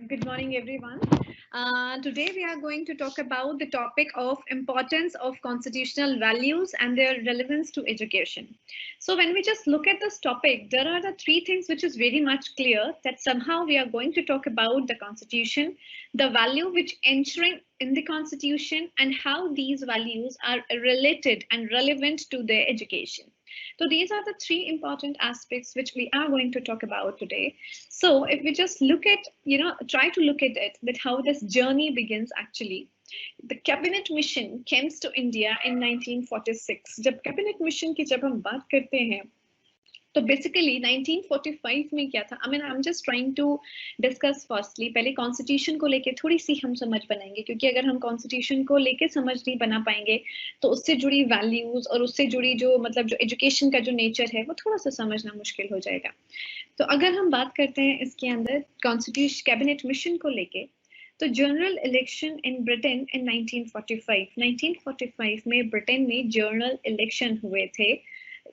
Good morning, everyone. Today we are going to talk about the topic of importance of constitutional values and their relevance to education. So when we just look at this topic, there are the three things which is very much clear that somehow we are going to talk about the constitution, the value which enshrined in the constitution, and how these values are related and relevant to their education. So these are the three important aspects which we are going to talk about today. So if we just look at, try to look at it, that how this journey begins actually. The cabinet mission came to India in 1946. जब cabinet mission की जब हम बात करते हैं, तो basically 1945 में क्या था? I am just trying to discuss firstly पहले कॉन्स्टिट्यूशन को लेके थोड़ी सी हम समझ बनाएंगे, क्योंकि अगर हम कॉन्स्टिट्यूशन को लेके समझ नहीं बना पाएंगे तो उससे जुड़ी वैल्यूज और उससे जुड़ी जो मतलब जो एजुकेशन का जो नेचर है वो थोड़ा सा समझना मुश्किल हो जाएगा। तो अगर हम बात करते हैं इसके अंदर कॉन्स्टिट्यूशन कैबिनेट मिशन को लेके, तो general election in Britain in 1945 में ब्रिटेन में जनरल इलेक्शन हुए थे,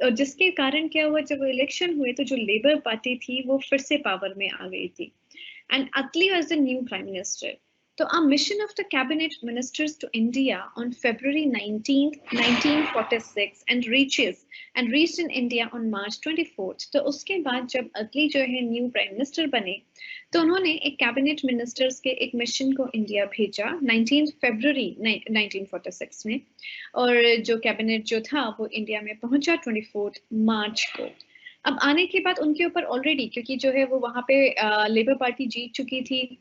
और जिसके कारण क्या हुआ, जब इलेक्शन हुए तो जो लेबर पार्टी थी वो फिर से पावर में आ गई थी, and Attlee was the new prime minister. So a mission of the cabinet ministers to India on February 19th, 1946 and reached in India on March 24th. तो उसके बाद जब अटली जो है न्यू प्राइम मिनिस्टर बने, तो उन्होंने एक कैबिनेट मिनिस्टर्स के एक मिशन को इंडिया भेजा 19 फरवरी 1946 में, और जो कैबिनेट जो था वो इंडिया में पहुंचा 24 मार्च को। अब आने के बाद उनके ऊपर ऑलरेडी, क्योंकि जो है वो वहां पे लेबर पार्टी जीत चुकी थी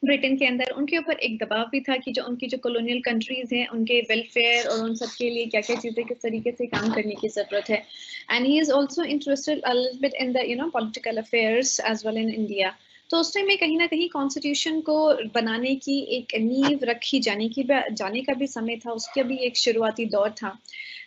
ब्रिटेन के अंदर, उनके ऊपर एक दबाव भी था कि जो उनकी जो कॉलोनियल कंट्रीज हैं उनके वेलफेयर और उन सब के लिए क्या क्या चीजें किस तरीके से काम करने की जरूरत है। And he is also interested a little bit in the political affairs as well in India. तो उस टाइम में कहीं ना कहीं कॉन्स्टिट्यूशन को बनाने की एक नींव रखी जाने का भी समय था, उसका भी एक शुरुआती दौर था।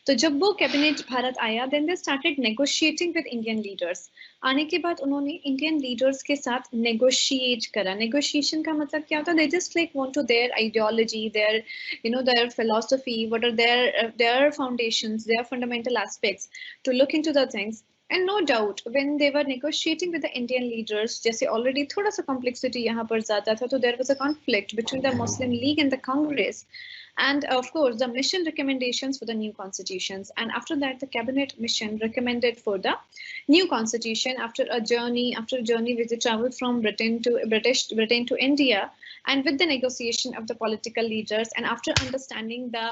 तो जब वो कैबिनेट भारत आया, then they started negotiating with Indian leaders. आने के बाद उन्होंने इंडियन लीडर्स के साथ नेगोशिएट करा। नेगोशिएशन का मतलब क्या होता है? They just like want to their ideology, their philosophy, what are their foundations, their fundamental aspects, to look into the things. And no doubt, when they were negotiating with the Indian leaders, जैसे already थोड़ा सा complexity यहाँ पर ज़्यादा था, तो there was a conflict between the Muslim League and the Congress, and of course the mission recommendations for the new constitutions. And after that, the cabinet mission recommended for the new constitution after a journey which they traveled from Britain to India, and with the negotiation of the political leaders, and after understanding the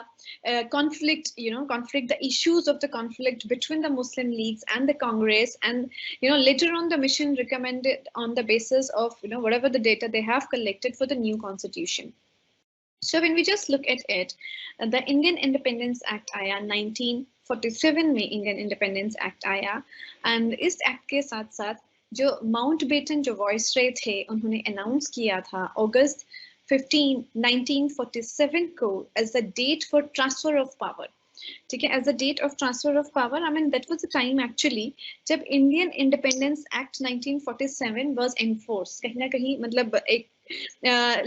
conflict, the issues of the conflict between the Muslim leagues and the Congress, and later on the mission recommended on the basis of whatever the data they have collected for the new constitution. So when we just look at it, the Indian Independence Act आया 1947 में, Indian independence act आया, and इस act के साथ साथ जो Mountbatten जो viceroy थे उन्होंने अनाउंस किया था अगस्त 15, 1947 को as the date for transfer of power. ठीक है, as a date of transfer of power, I mean that was the time actually जब Indian independence act 1947 was enforce, कहीं ना कहीं मतलब एक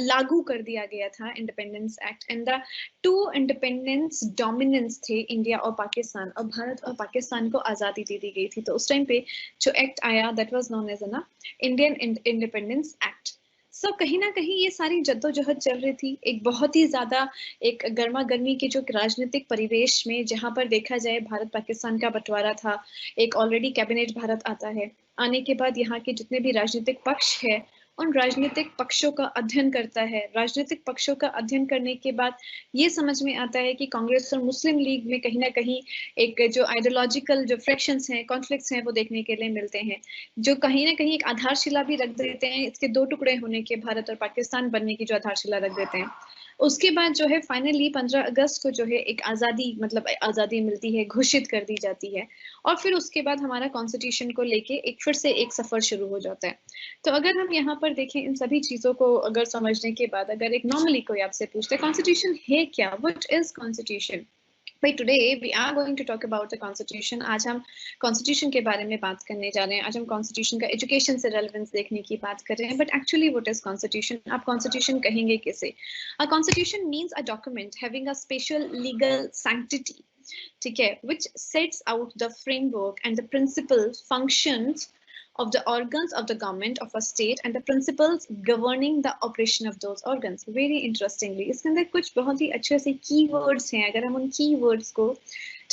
लागू कर दिया गया था independence act, and the two independence dominance थे, इंडिया और पाकिस्तान, और भारत और पाकिस्तान को आज़ादी दे दी गई थी। तो उस टाइम पे जो एक्ट आया that was known as an Indian independence act. So कहीं ना कहीं ये सारी जद्दोजहद चल रही थी एक बहुत ही ज़्यादा एक गर्मा गर्मी के जो राजनीतिक परिवेश में, जहाँ पर देखा जाए भारत पाकिस्तान का बंटवारा था, एक ऑलरेडी कैबिनेट भारत आता है, आने के बाद यहाँ के जितने भी राजनीतिक पक्ष है उन राजनीतिक पक्षों का अध्ययन करता है। राजनीतिक पक्षों का अध्ययन करने के बाद ये समझ में आता है कि कांग्रेस और मुस्लिम लीग में कहीं ना कहीं एक जो आइडियोलॉजिकल जो फ्रैक्शंस हैं, कॉन्फ्लिक्ट्स हैं, वो देखने के लिए मिलते हैं, जो कहीं ना कहीं एक आधारशिला भी रख देते हैं इसके दो टुकड़े होने के, भारत और पाकिस्तान बनने की जो आधारशिला रख देते हैं। उसके बाद जो है फाइनली 15 अगस्त को जो है एक आज़ादी मिलती है, घोषित कर दी जाती है, और फिर उसके बाद हमारा कॉन्स्टिट्यूशन को लेके एक फिर से एक सफर शुरू हो जाता है। तो अगर हम यहाँ पर देखें इन सभी चीज़ों को अगर समझने के बाद, अगर एक नॉर्मली कोई आपसे पूछते कॉन्स्टिट्यूशन है क्या, व्हाट इज कॉन्स्टिट्यूशन, भाई today we are going to talk about the constitution. आज हम कॉन्स्टिट्यूशन के बारे में बात करने जा रहे हैं, आज हम कॉन्स्टिट्यूशन का एजुकेशन से रेलेवेंस देखने की बात कर रहे हैं। But actually what is constitution, आप कॉन्स्टिट्यूशन कहेंगे किसे? A constitution means a document having a special legal sanctity, ठीक है, which sets out the framework and the principal functions of the organs of the government of a state and the principles governing the operation of those organs. Very interestingly, इसके अंदर कुछ बहुत ही अच्छे से keywords हैं. अगर हम उन keywords को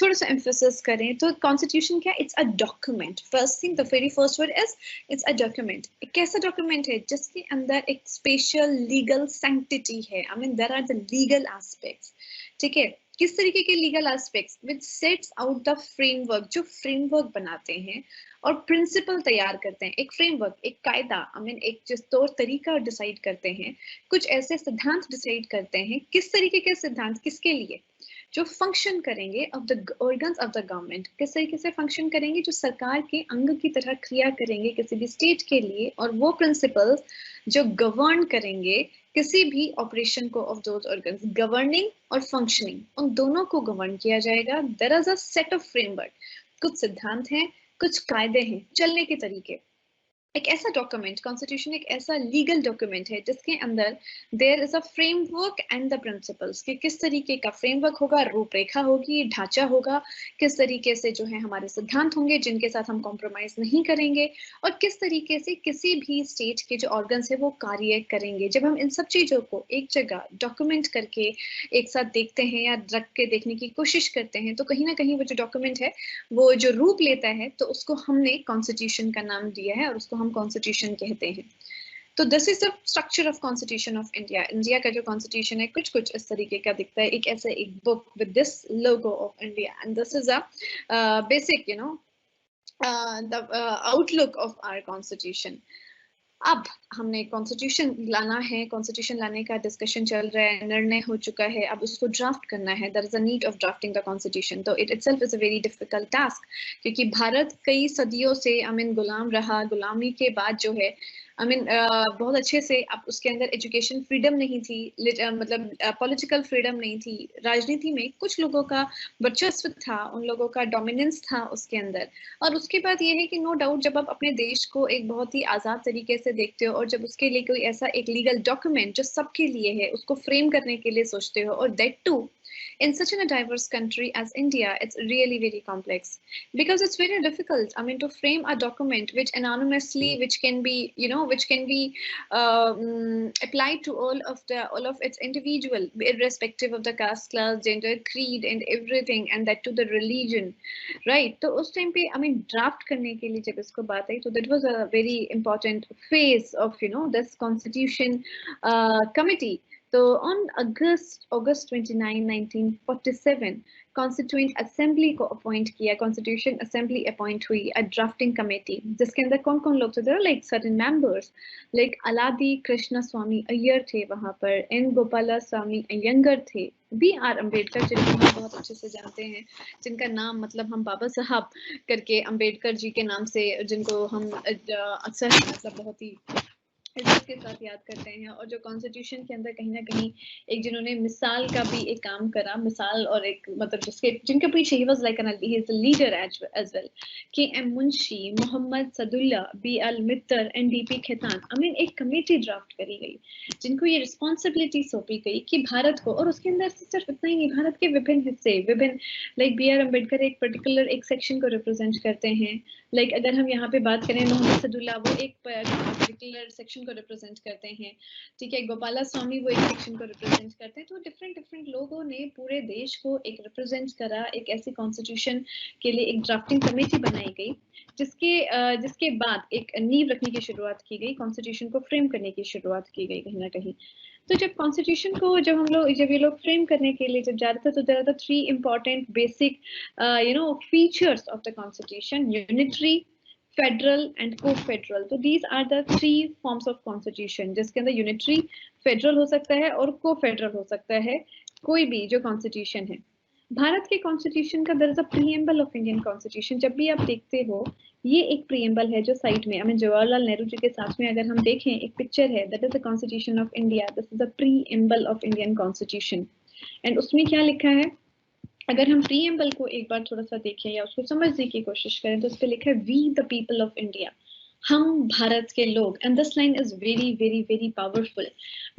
थोड़ा सा emphasis करें तो constitution क्या? It's a document. First thing, the very first word is it's a document. एक कैसा document है जिसके अंदर एक special legal sanctity है. I mean there are the legal aspects. ठीक है, किस तरीके के legal aspects which sets out the framework, जो फ्रेमवर्क बनाते हैं और प्रिंसिपल तैयार करते हैं. एक फ्रेमवर्क, एक कायदा, आई मीन एक जिस तौर तरीका डिसाइड करते हैं, कुछ ऐसे सिद्धांत डिसाइड करते हैं. किस तरीके के सिद्धांत, किसके लिए? जो फंक्शन करेंगे of the organs of the government, किस तरीके से फंक्शन करेंगे, जो सरकार के अंग की तरह क्रिया करेंगे किसी भी स्टेट के लिए, और वो प्रिंसिपल्स जो गवर्न करेंगे किसी भी ऑपरेशन को ऑफ दोज ऑर्गन्स. गवर्निंग और फंक्शनिंग, उन दोनों को गवर्न किया जाएगा. There is a set of framework, कुछ सिद्धांत हैं, कुछ कायदे हैं, चलने के तरीके. एक ऐसा डॉक्यूमेंट, कॉन्स्टिट्यूशन एक ऐसा लीगल डॉक्यूमेंट है जिसके अंदर there is a framework and the principles, कि किस तरीके का फ्रेमवर्क होगा, रूपरेखा होगी, ढांचा होगा, किस तरीके से जो है हमारे सिद्धांत होंगे जिनके साथ हम कॉम्प्रोमाइज नहीं करेंगे, और किस तरीके से किसी भी स्टेट के जो ऑर्गन्स है वो कार्य करेंगे. जब हम इन सब चीजों को एक जगह डॉक्यूमेंट करके एक साथ देखते हैं या रख के देखने की कोशिश करते हैं तो कहीं ना कहीं वो जो डॉक्यूमेंट है वो जो रूप लेता है तो उसको हमने कॉन्स्टिट्यूशन का नाम दिया है और उसको हम कॉन्स्टिट्यूशन कहते हैं. तो this is the structure of constitution of India. India का जो कॉन्स्टिट्यूशन है कुछ कुछ इस तरीके का दिखता है. एक ऐसे एक book with this logo of India and this is a basic the outlook of our constitution. अब हमने कॉन्स्टिट्यूशन लाना है, कॉन्स्टिट्यूशन लाने का डिस्कशन चल रहा है, निर्णय हो चुका है, अब उसको ड्राफ्ट करना है. There is a need of drafting the constitution. तो it itself is a very difficult task, क्योंकि भारत कई सदियों से गुलाम रहा. गुलामी के बाद जो है बहुत अच्छे से अब उसके अंदर एजुकेशन फ्रीडम नहीं थी, मतलब पॉलिटिकल फ्रीडम नहीं थी. राजनीति में कुछ लोगों का वर्चस्व था, उन लोगों का डोमिनेंस था उसके अंदर. और उसके बाद ये है कि नो डाउट जब आप अपने देश को एक बहुत ही आज़ाद तरीके से देखते हो और जब उसके लिए कोई ऐसा एक लीगल डॉक्यूमेंट जो सबके लिए है उसको फ्रेम करने के लिए सोचते हो, और that too in such a diverse country as India, it's really very complex because it's very difficult. To frame a document which anonymously, which can be, which can be applied to all of its individual, irrespective of the caste, class, gender, creed, and everything, and that to the religion, right? So उस time पे draft करने के लिए जब इसको बात आई, so that was a very important phase of this constitution committee. So on August 29, 1947, Constituent Assembly को appoint किया, Constitution Assembly अपॉइंट हुई, a drafting committee, जिसके अंदर कौन कौन लोग थे? There are like certain members, like अलादी Krishna स्वामी अय्यर थे वहाँ पर, N गोपाला स्वामी अयंगर थे, B.R. अम्बेडकर जिनको हम बहुत अच्छे से जानते हैं, जिनका नाम मतलब हम बाबा साहब करके अम्बेडकर जी के नाम से, जिनको हम अक्सर बहुत ही इज्जत के साथ याद करते हैं, और जो कॉन्स्टिट्यूशन के अंदर कहीं ना कहीं एक जिन्होंने मिसाल का भी एक काम करा, मिसाल और एक मतलब जिनके पीछे he was like he is the leader as well, K M. Munshi, Mohammad Saadulla, B.L. Mitter, N.D.P. Khaitan. एक कमेटी ड्राफ्ट करी गई जिनको ये रिस्पॉन्सिबिलिटी सौंपी गई कि भारत को, और उसके अंदर सिर्फ इतना ही नहीं, भारत के विभिन्न हिस्से, विभिन्न लाइक B.R. अम्बेडकर एक पर्टिकुलर एक सेक्शन को रिप्रेजेंट करते हैं. लाइक अगर हम यहाँ पे बात करें, मोहम्मद सदुल्ला वो एक पर्टिकुलर सेक्शन को रिप्रेजेंट करते हैं, ठीक है. गोपाला स्वामी वो एक सेक्शन को रिप्रेजेंट करते हैं. तो डिफरेंट लोगों ने पूरे देश को एक रिप्रेजेंट करा. एक ऐसी कॉन्स्टिट्यूशन के लिए एक ड्राफ्टिंग कमेटी बनाई गई जिसके बाद एक नींव रखने की शुरुआत की गई, कॉन्स्टिट्यूशन को फ्रेम करने की शुरुआत की गई कहीं ना कहीं. तो जब कॉन्स्टिट्यूशन को जब ये लोग फ्रेम करने के लिए जब जा रहे थे, तो there are the 3 important basic features of the constitution: unitary, federal and co-federal. तो these are the 3 forms of constitution, जिसके अंदर यूनिटरी, फेडरल हो सकता है और को-फेडरल हो सकता है, कोई भी जो कॉन्स्टिट्यूशन है. भारत के कॉन्स्टिट्यूशन का there is a preamble of Indian constitution. जब भी आप देखते हो, ये एक प्रीएम्बल है जो साइड में, जवाहरलाल नेहरू जी के साथ में अगर हम देखें एक पिक्चर है, that is the constitution of India. This is the preamble of Indian constitution. And उसमें क्या लिखा है, अगर हम प्रीएम्बल को एक बार थोड़ा सा देखें या उसको समझने की कोशिश करें, तो उस पर लिखा है we the people of India, हम भारत के लोग. And this line is very very very powerful.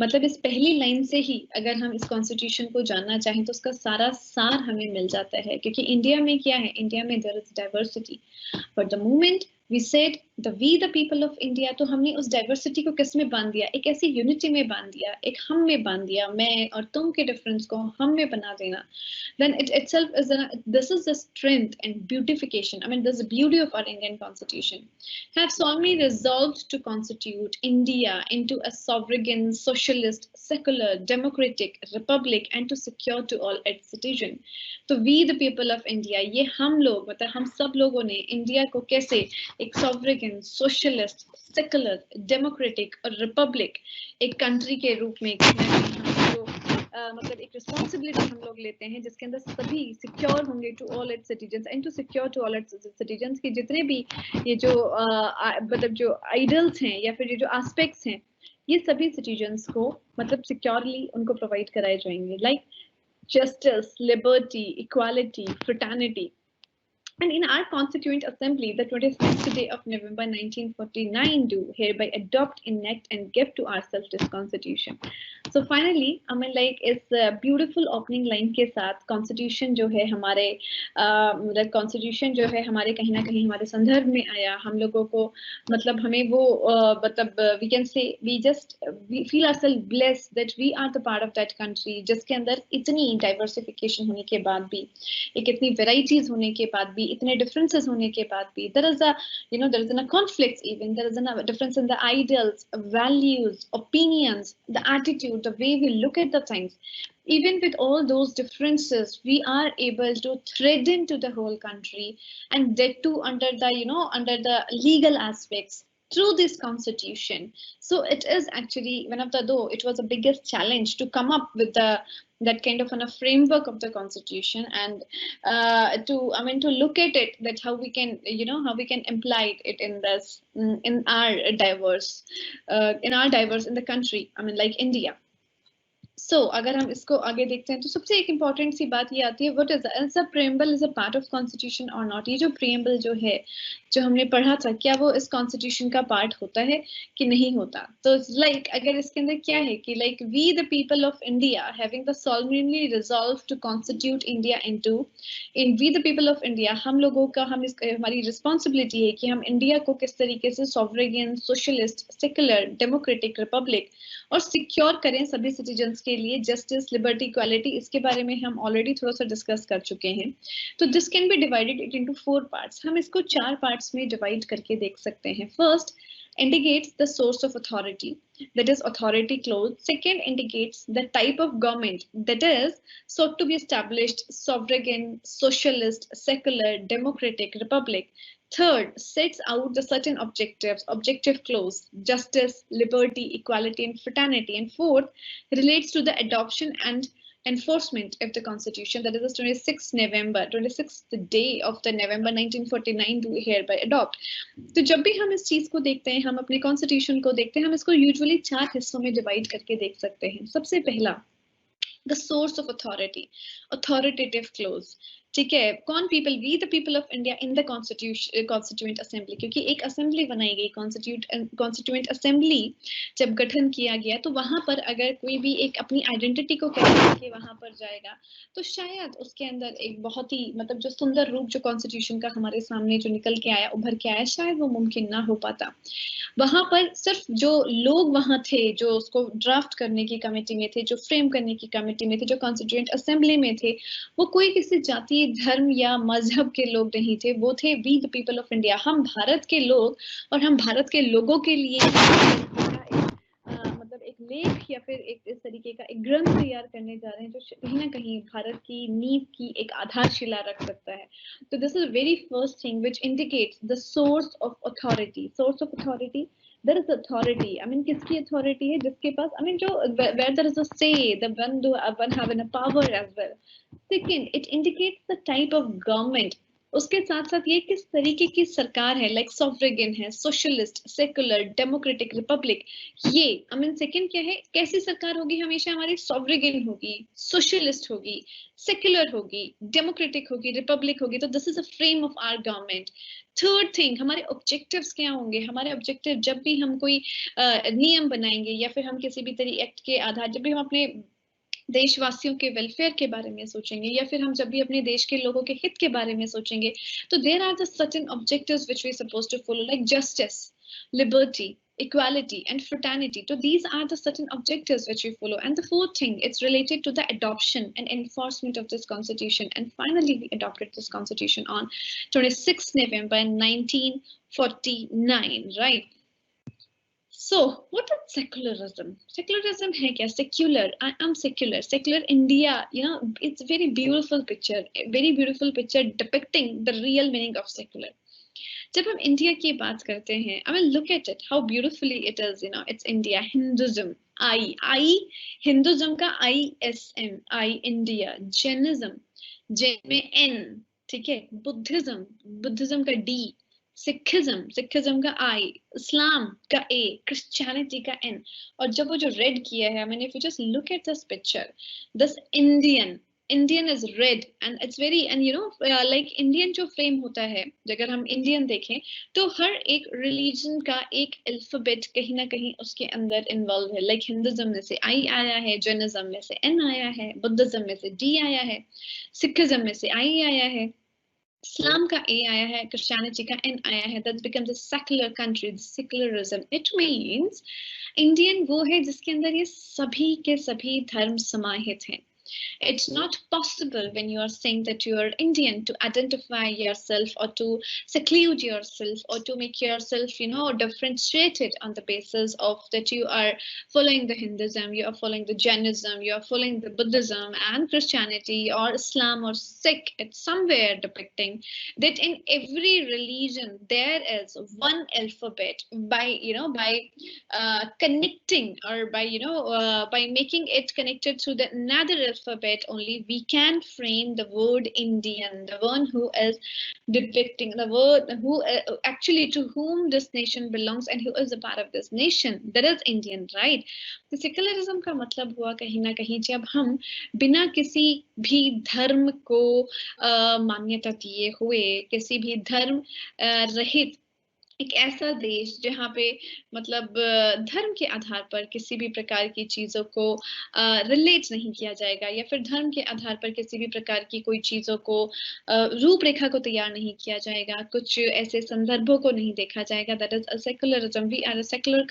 मतलब इस पहली लाइन से ही अगर हम इस कॉन्स्टिट्यूशन को जानना चाहें तो उसका सारा सार हमें मिल जाता है, क्योंकि इंडिया में क्या है, इंडिया में there is diversity, but the moment we said the we the people of India, तो हमने उस डाइवर्सिटी को किस में बांध दिया, एक ऐसी यूनिटी में बांध दिया, एक हम में बांध दिया, मैं और तुम के डिफरेंस को हम में बना देना. Then it itself is this is the strength and beautification. I mean, this is the beauty of our Indian Constitution. Have solemnly resolved to constitute India into a sovereign, socialist, secular, democratic republic, and to secure to all its citizens. तो we the people of India, ये हम लोग मतलब हम सब लोगों ने India को कैसे एक sovereign, socialist, secular, democratic और republic एक कंट्री के रूप में मतलब एक रिस्पॉन्सिबिलिटी हम लोग लेते हैं जिसके अंदर सभी सिक्योर होंगे to all its citizens and to secure to all its citizens की जितने भी ये जो मतलब जो आइडल्स हैं या फिर ये जो एस्पेक्ट्स हैं ये सभी सिटीजन्स को मतलब सिक्योरली उनको प्रोवाइड कराए जाएंगे like justice, liberty, equality, fraternity. And in our Constituent Assembly, the 26th day of November 1949, do hereby adopt, enact, and give to ourselves this Constitution. So finally, I mean, like इस beautiful opening line के साथ Constitution जो है हमारे मतलब Constitution जो है हमारे कहीं ना कहीं हमारे संदर्भ में आया हम लोगों को मतलब हमें वो मतलब we can say we feel ourselves blessed that we are the part of that country जिसके अंदर इतनी diversification होने के बाद भी एक इतनी varieties होने के बाद भी इतने differences होने के बाद भी there is a conflicts even there is a difference in the ideals, values, opinions, the attitude, the way we look at the things. Even with all those differences, we are able to thread into the whole country and that too under the legal aspects through this constitution. So it is actually though it was the biggest challenge to come up with that kind of a framework of the constitution and to look at it that how we can imply it in this in our diverse in the country like India. So अगर हम इसको आगे देखते हैं तो सबसे एक important सी बात ये आती है what is the preamble is a part of constitution और नॉट. ये जो प्रीएम्बल जो है जो हमने पढ़ा था क्या वो इस कॉन्स्टिट्यूशन का पार्ट होता है कि नहीं होता. तो लाइक अगर इसके अंदर क्या है कि like we the people of India having the solemnly resolved to constitute India into in we the people of India हम लोगों का हमारी रिस्पॉन्सिबिलिटी है कि हम इंडिया को किस तरीके से sovereign, socialist, secular, democratic Republic और सिक्योर करें सभी सिटीजन्स के लिए. जस्टिस, लिबर्टी, इक्वालिटी इसके बारे में हम ऑलरेडी थोड़ा सा डिस्कस कर चुके हैं. तो this can be divided it into 4 parts. हम इसको 4 पार्ट्स में डिवाइड करके देख सकते हैं. First indicates the source of authority, that is authority clause. Second indicates the type of government that is sought to be established, sovereign, socialist, secular, democratic, republic. Third sets out the certain objectives, objective clause, justice, liberty, equality, and fraternity. And fourth relates to the adoption and enforcement of the constitution, that is the 26th day of the November 1949 to hereby adopt. तो जब भी हम इस चीज को देखते हैं हम अपने कॉन्स्टिट्यूशन को देखते हैं हम इसको यूजुअली 4 हिस्सों में डिवाइड करके देख सकते हैं. सबसे पहला the source of authority, authoritative clause. ठीक है, कौन people, we the people of India in the constituent assembly, क्योंकि एक असेंबली बनाई गई कॉन्स्टिट्यूएंट असेंबली जब गठन किया गया तो वहां पर अगर कोई भी एक अपनी आइडेंटिटी को कहकर के वहां पर जाएगा तो शायद उसके अंदर एक बहुत ही मतलब जो सुंदर रूप जो कॉन्स्टिट्यूशन का हमारे सामने जो निकल के आया उभर के आया शायद वो मुमकिन ना हो पाता. वहां पर सिर्फ जो लोग वहां थे जो उसको ड्राफ्ट करने की कमेटी में थे, जो फ्रेम करने की कमेटी में थे, जो कॉन्स्टिट्यूएंट असेंबली में थे, वो कोई किसी जाति, धर्म या मजहब के लोग नहीं थे. वो थे we the people of India, हम भारत के लोग और हम भारत के लोगों के लिए मतलब एक लेख या फिर एक इस तरीके का एक ग्रंथ तैयार करने जा रहे हैं जो कहीं ना कहीं भारत की नींव की एक आधारशिला रख सकता है. तो this is very first thing which indicates the source of authority. Source of authority, there is authority. I mean, किसकी authority है जिसके पास, I mean, जो where there is a say, the one having a power as well. Second, it indicates the type of government. उसके साथ साथ ये किस तरीके की सरकार है, लाइक सॉवरेन है, सोशलिस्ट, सेकुलर, डेमोक्रेटिक, रिपब्लिक. ये आई मीन सेकंड क्या है, कैसी सरकार होगी, हमेशा हमारी सॉवरेन होगी, सोशलिस्ट होगी, सेकुलर होगी, डेमोक्रेटिक होगी, रिपब्लिक होगी. तो this is a frame of our government. Third thing, हमारे ऑब्जेक्टिव्स क्या होंगे. हमारे ऑब्जेक्टिव जब भी हम कोई नियम बनाएंगे या फिर हम किसी भी तरीके एक्ट के आधार जब भी हम अपने देशवासियों के वेलफेयर के बारे में सोचेंगे, या फिर हम जब भी अपने देश के लोगों के हित के बारे में सोचेंगे, तो there are the certain objectives which we suppose to follow, like justice, liberty, equality, and fraternity. So these are the certain objectives which we follow. And the fourth thing, it's related to the adoption and enforcement of this constitution. And finally, we adopted this constitution on 26th November 1949, right? So, what is secularism? Secularism है क्या? Secular. I am secular. Secular India. You know, it's a very beautiful picture. A very beautiful picture depicting the real meaning of secular. जब हम India की बात करते हैं, I mean, look at it. How beautifully it is. You know, it's India. Hinduism. I. Hinduism का ISM. I India. Jainism. J में N. ठीक है. Buddhism. Buddhism का D. सिखिज्म का I, इस्लाम का A, क्रिश्चियनिटी का N, और जब वो जो रेड किया है, I mean, if you just look at this picture, this Indian is red, and it's very, and you know, like Indian जो फ्रेम होता है, अगर हम इंडियन देखें, तो हर एक रिलीजन का एक अल्फाबेट कहीं ना कहीं उसके अंदर इन्वॉल्व है. लाइक हिंदुज्म में से I आया है, जैनिज्म में से N आया है, बुद्धिज्म में से D आया है, सिखिज्म में से I आया है, Islam का A आया है, Christianity का N आया है. That becomes a secular country, secularism. It means Indian वो है जिसके अंदर ये सभी के सभी धर्म समाहित हैं. It's not possible when you are saying that you are Indian to identify yourself or to seclude yourself or to make yourself, you know, differentiated on the basis of that you are following the Hinduism, you are following the Jainism, you are following the Buddhism and Christianity or Islam or Sikh. It's somewhere depicting that in every religion there is one alphabet. By, you know, by connecting, or by, you know, by making it connected through the another alphabet only, we can frame the word Indian, the one who is depicting the word, who actually to whom this nation belongs and who is a part of this nation, that is Indian, right? तो secularism का मतलब हुआ कहीं ना कहीं जब हम बिना किसी भी धर्म को मान्यता दिए हुए, किसी भी धर्म रहित एक ऐसा देश जहाँ पे मतलब धर्म के आधार पर किसी भी प्रकार की चीजों को रिलेट नहीं किया जाएगा, या फिर धर्म के आधार पर किसी भी प्रकार की कोई चीजों को रूपरेखा को तैयार नहीं किया जाएगा, कुछ ऐसे संदर्भों को नहीं देखा जाएगा. That is a secularism. We are a secular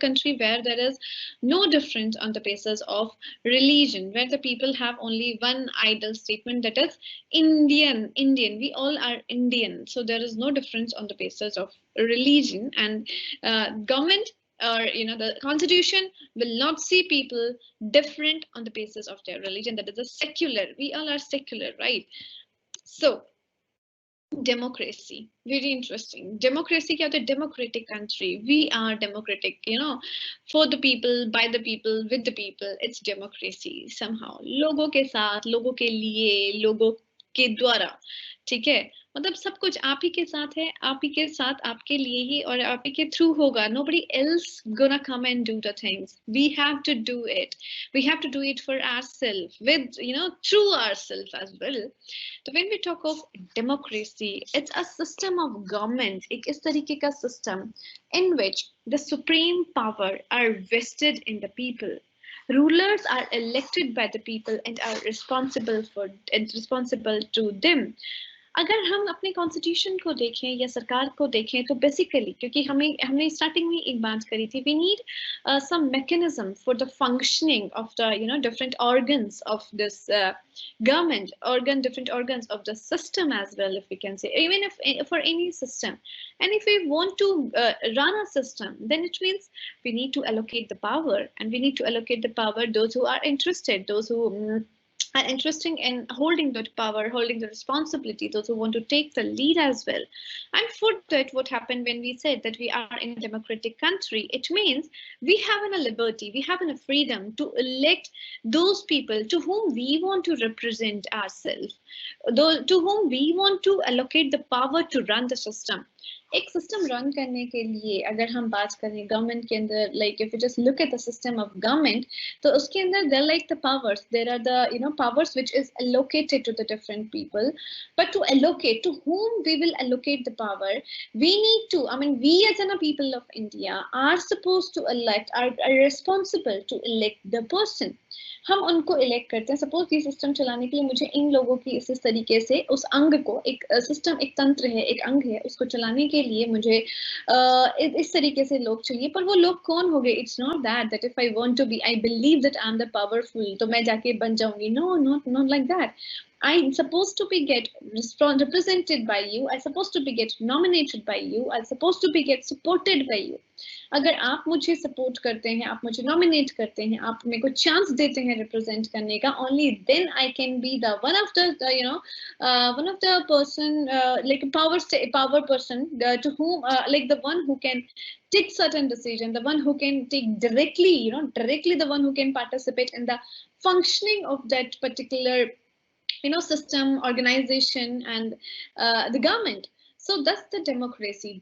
country where there is no difference on the basis of religion, where the people have only one ideal statement, that is Indian. We all are Indian, so there is no difference on the basis of religion. And government, or you know, the constitution will not see people different on the basis of their religion. That is a secular. We all are secular, right? So democracy, very interesting. Democracy क्या होता है? Democratic country. We are democratic, you know, for the people, by the people, with the people. It's democracy somehow. लोगों के साथ, लोगों के लिए, लोगों के द्वारा. ठीक है, मतलब सब कुछ आप ही के साथ है, आप ही के साथ, आपके लिए ही, और आप ही के थ्रू होगा. Nobody else gonna come and do the things. We have to do it. We have to do it for ourselves, with, you know, through ourselves as well. So when we talk of democracy, it's a system of government, एक इस तरीके का system in which the supreme power are vested in the people. Rulers are elected by the people and are responsible to them. अगर हम अपने constitution को देखें या सरकार को देखें, तो बेसिकली क्योंकि हमने स्टार्टिंग में एक बात करी थी, we need some mechanism for the functioning of the, you know, different organs of this government, different organs of the system as well, if we can say, even if for any system. And if we want to run a system, then it means we need to allocate the power, and we need to allocate the power those who are interested, those who are interested in holding that power, holding the responsibility, those who want to take the lead as well. And for that, what happened when we said that we are in a democratic country, it means we have a liberty, we have a freedom to elect those people to whom we want to represent ourselves, to whom we want to allocate the power to run the system. एक system run करने के लिए अगर हम बात करें government के अंदर, like if you just look at the system of government, तो उसके अंदर there like the powers, there are the, you know, powers which is allocated to the different people. But to allocate, to whom we will allocate the power, we need to, I mean, we as a people of India are supposed to elect, are responsible to elect the person. हम उनको elect करते हैं। Suppose ये system चलाने के लिए मुझे इन लोगों की इस तरीके से उस अंग को, एक सिस्टम, एक तंत्र है, एक अंग है, उसको चलाने के लिए मुझे इस तरीके से लोग चाहिए। पर वो लोग कौन हो गए? It's not that if I want to be, I believe that I am the powerful, तो मैं जाके बन जाऊंगी। No, not like that. I'm supposed to be get represented by you. I'm supposed to be get nominated by you. I'm supposed to be get supported by you. अगर आप मुझे support करते हैं, आप मुझे नॉमिनेट करते हैं, आप मेरे को चांस देते हैं रिप्रेजेंट करने का, only then I can be the one of the you know one of the person like power person to whom like the one who can take certain decision, the one who can take directly, directly the one who can participate in the functioning of that particular system, organization, and the government. So that's the democracy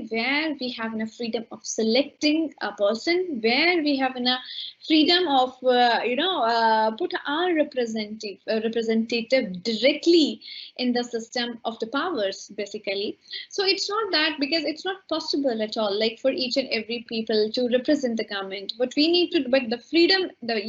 where we have enough freedom of selecting a person, where we have enough freedom of put our representative directly in the system of the powers, basically. So it's not that, because it's not possible at all, like for each and every people to represent the government. What we need to, but the freedom, the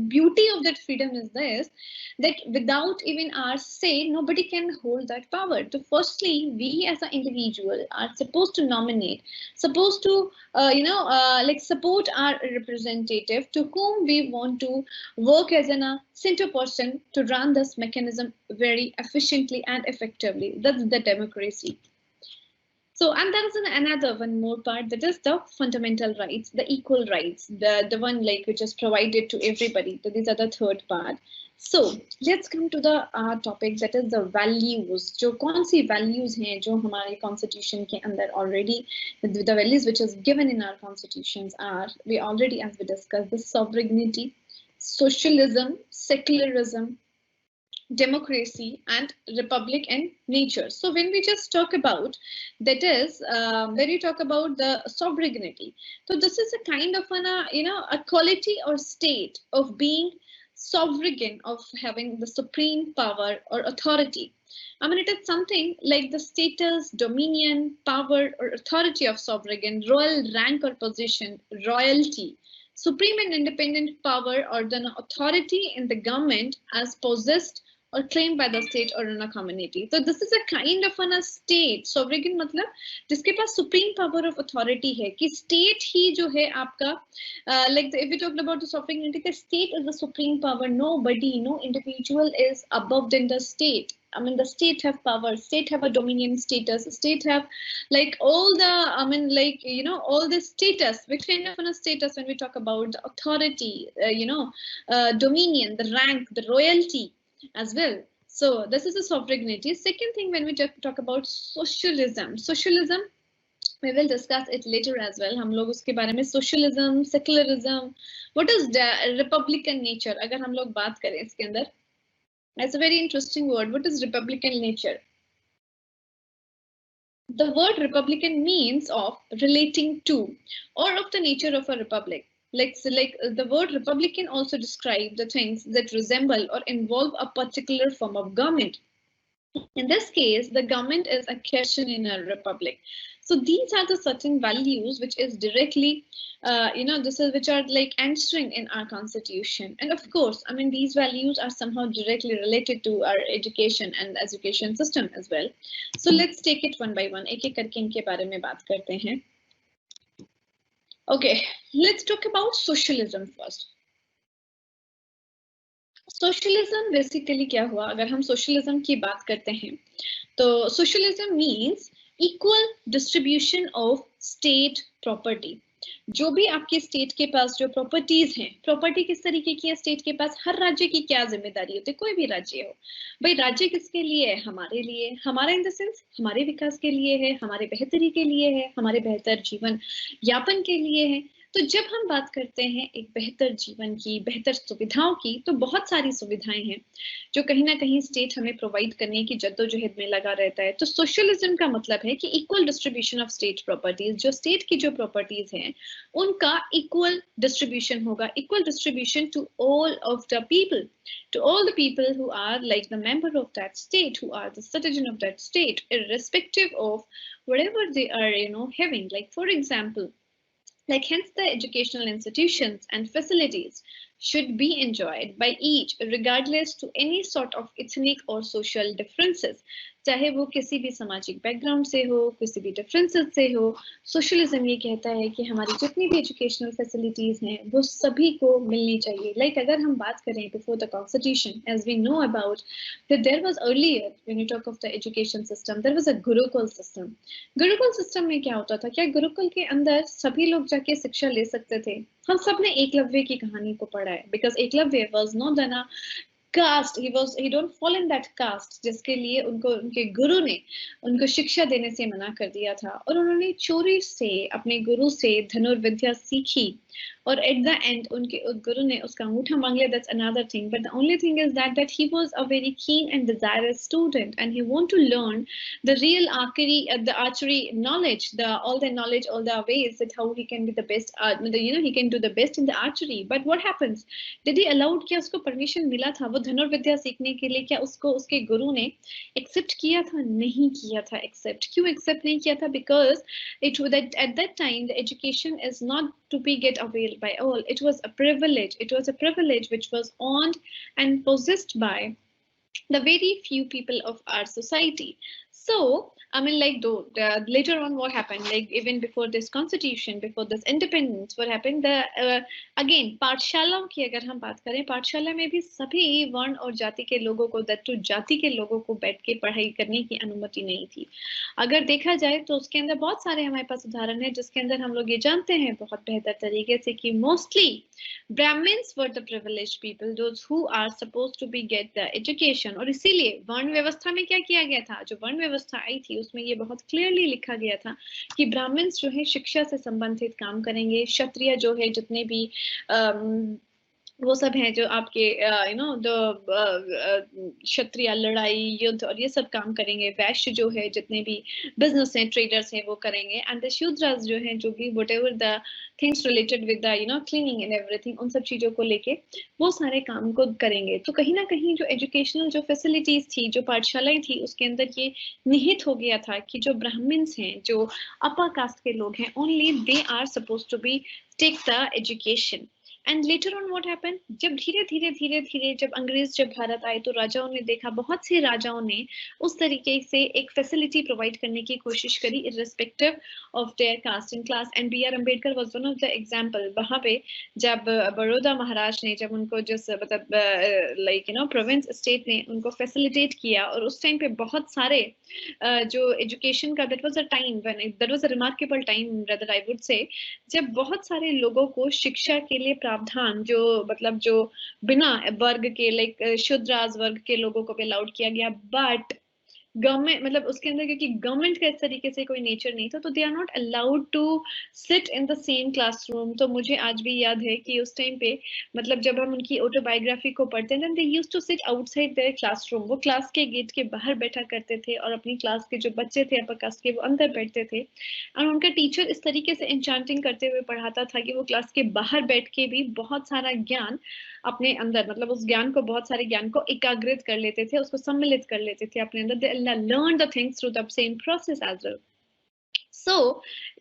beauty of that freedom is this, that without even our say, nobody can hold that power. So firstly, we as an individual are supposed to nominate, supposed to like support our representative to whom we want to work as a center person to run this mechanism very efficiently and effectively. That's the democracy. So, and there is another one more part, that is the fundamental rights, the equal rights, the one like which is provided to everybody. So these are the third part. So let's come to the topic, that is the values. जो कौन सी values हैं जो हमारे constitution के अंदर already, the values which is given in our constitutions are, we already, as we discussed, the sovereignty, socialism, secularism, democracy, and republic and nature. So when we just talk about, that is when you talk about the sovereignty, so this is a kind of a quality or state of being sovereign, of having the supreme power or authority. I mean, it is something like the status, dominion, power, or authority of sovereign, royal rank or position, royalty, supreme and independent power, or the authority in the government as possessed or claimed by the state or in a community. So this is a kind of a state. Sovereign मतलब जिसके पास supreme power of authority है, कि state ही जो है आपका like if we talk about the sovereignty, the state is the supreme power. Nobody, no individual is above than the state. I mean, the state have power, state have a dominion status, state have like all the, I mean, like, all the status, which kind of a status when we talk about the authority, dominion, the rank, the royalty as well. So this is a sovereignty. Second thing, when we talk about socialism, we will discuss it later as well. हम लोग उसके बारे में socialism, secularism, what is the republican nature, अगर हम लोग बात करें इसके अंदर, that's a very interesting word. What is republican nature? The word republican means of relating to or of the nature of a republic. Like the word republican also describes the things that resemble or involve a particular form of government. In this case, the government is a question in a republic. So these are the certain values which is directly, which are like answering in our constitution. And of course, I mean, these values are somehow directly related to our education and education system as well. So let's take it one by one. एक एक करके इनके बारे में बात करते हैं. Okay, let's talk about socialism first. Socialism basically क्या हुआ, अगर हम सोशलिज्म की बात करते हैं तो socialism means equal distribution of state property. जो भी आपके स्टेट के पास जो प्रॉपर्टीज हैं, प्रॉपर्टी किस तरीके की है स्टेट के पास, हर राज्य की क्या जिम्मेदारी होती है, कोई भी राज्य हो, भाई राज्य किसके लिए है, हमारे लिए, हमारा इन द सेंस हमारे विकास के लिए है, हमारे बेहतरी के लिए है, हमारे बेहतर जीवन यापन के लिए है. तो जब हम बात करते हैं एक बेहतर जीवन की, बेहतर सुविधाओं की, तो बहुत सारी सुविधाएं हैं जो कहीं ना कहीं स्टेट हमें प्रोवाइड करने की जद्दोजहद में लगा रहता है. तो सोशलिज्म का मतलब है कि equal distribution of state properties, जो स्टेट की जो प्रॉपर्टीज हैं उनका इक्वल डिस्ट्रीब्यूशन होगा, equal distribution to all of the people, to all the people who are like the member of that state, who are the citizen of that state, irrespective of whatever they are, having. Like for example, Like, hence the educational institutions and facilities should be enjoyed by each regardless to any sort of ethnic or social differences. चाहे वो किसी भी सामाजिक background से हो, किसी भी differences से हो, सोशलिज्म ये कहता है कि हमारी जितनी भी एजुकेशनल फैसिलिटीज हैं वो सभी को मिलनी चाहिए. लाइक अगर हम बात करें before the constitution, as we know about that there was earlier, when you talk of the education system, there was a Gurukul system. Gurukul system में क्या होता था? क्या गुरुकुल के अंदर सभी लोग जाके शिक्षा ले सकते थे? हम सब ने एकलव्य की कहानी को पढ़ा है, because Eklavya was not a caste, he don't fall in that caste जिसके लिए उनको उनके गुरु ने उनको शिक्षा देने से मना कर दिया था, और उन्होंने चोरी से अपने गुरु से धनुर्विद्या सीखी, और एट द एंड उनके गुरु ने उसका अंगूठा मांग लिया. That's another thing, but the only thing is that he was a very keen and desirous student and he want to learn the real archery knowledge, all the knowledge, all the ways that how he can be the best, he can do the best in the archery. But what happens, did he allowed, क्या उसको permission मिला था वो धनुर्विद्या सीखने के लिए? क्या उसको उसके गुरु ने एक्सेप्ट किया था? नहीं किया था एक्सेप्ट. क्यों एक्सेप्ट नहीं किया था? Because at that time the education is not to be get availed by all. It was a privilege. It was a privilege which was owned and possessed by the very few people of our society. So, I mean, like, though later on, what happened? Like, even before this constitution, before this independence, what happened? Again, पाठशालाओं की अगर हम बात करें, पाठशाला में भी सभी वर्ण और जाति के लोगों को, दत्तु जाति के लोगों को बैठ के पढ़ाई करने की अनुमति नहीं थी. अगर देखा जाए तो उसके अंदर बहुत सारे हमारे पास उदाहरण है, जिसके अंदर हम लोग ये जानते हैं बहुत बेहतर तरीके से कि mostly Brahmins were the privileged people, those who are supposed to be get the education. और इसीलिए वर्ण व्यवस्था में क्या किया गया था? जो वर्ण व्यवस्था आई थी उसमें ये बहुत क्लियरली लिखा गया था कि ब्राह्मण्स जो है शिक्षा से संबंधित काम करेंगे, क्षत्रिय जो है जितने भी वो सब हैं जो आपके क्षत्रिय लड़ाई युद्ध और ये सब काम करेंगे. वैश्य जो है जितने भी बिजनेस हैं, ट्रेडर्स हैं, वो करेंगे. एंड द शूद्रास जो हैं, जो भी whatever the things related with the cleaning and everything, उन सब चीजों को लेके वो सारे काम को करेंगे. तो कहीं ना कहीं जो एजुकेशनल जो फैसिलिटीज थी, जो पाठशालाएं थी, उसके अंदर ये निहित हो गया था कि जो ब्राह्मण्स हैं, जो अपर कास्ट के लोग हैं, only they are suppose to be take the education. And later on what happened, जब धीरे धीरे जब अंग्रेज जब भारत आए तो राजाओं ने देखा, बहुत से राजाओं ने उस तरीके से एक फैसिलिटी प्रोवाइड करने की कोशिश करी irrespective of their caste and class. And B R Ambedkar was one of the example. वहां पे जब बड़ौदा महाराज ने जब उनको जिस मतलब लाइक प्रोविंस स्टेट ने उनको फैसिलिटेट किया, और उस टाइम पे बहुत सारे जो एजुकेशन का, that was a time when that was a remarkable time rather I would say, जब बहुत सारे लोगों को शिक्षा के लिए प्रावधान जो मतलब जो बिना वर्ग के लाइक शूद्रास वर्ग के लोगों को भी अलाउड किया गया. बट गवर्नमेंट मतलब उसके अंदर क्योंकि गवर्नमेंट का इस तरीके से कोई नेचर नहीं था, तो they are not allowed to sit in the same classroom. तो मुझे आज भी याद है कि उस टाइम पे मतलब जब हम उनकी ऑटोबायोग्राफी को पढ़ते हैं, they used to sit outside their classroom. वो क्लास के गेट के बाहर बैठा करते थे, और अपनी क्लास के जो बच्चे थे अपर कास्ट के, वो अंदर बैठते थे. और उनका टीचर इस तरीके से एन्चांटिंग करते हुए पढ़ाता था कि वो क्लास के बाहर बैठ के भी बहुत सारा ज्ञान अपने अंदर, मतलब उस ज्ञान को, बहुत सारे ज्ञान को एकाग्रित कर लेते थे, उसको सम्मिलित कर लेते थे अपने अंदर. They learn the things through the same process as well. So,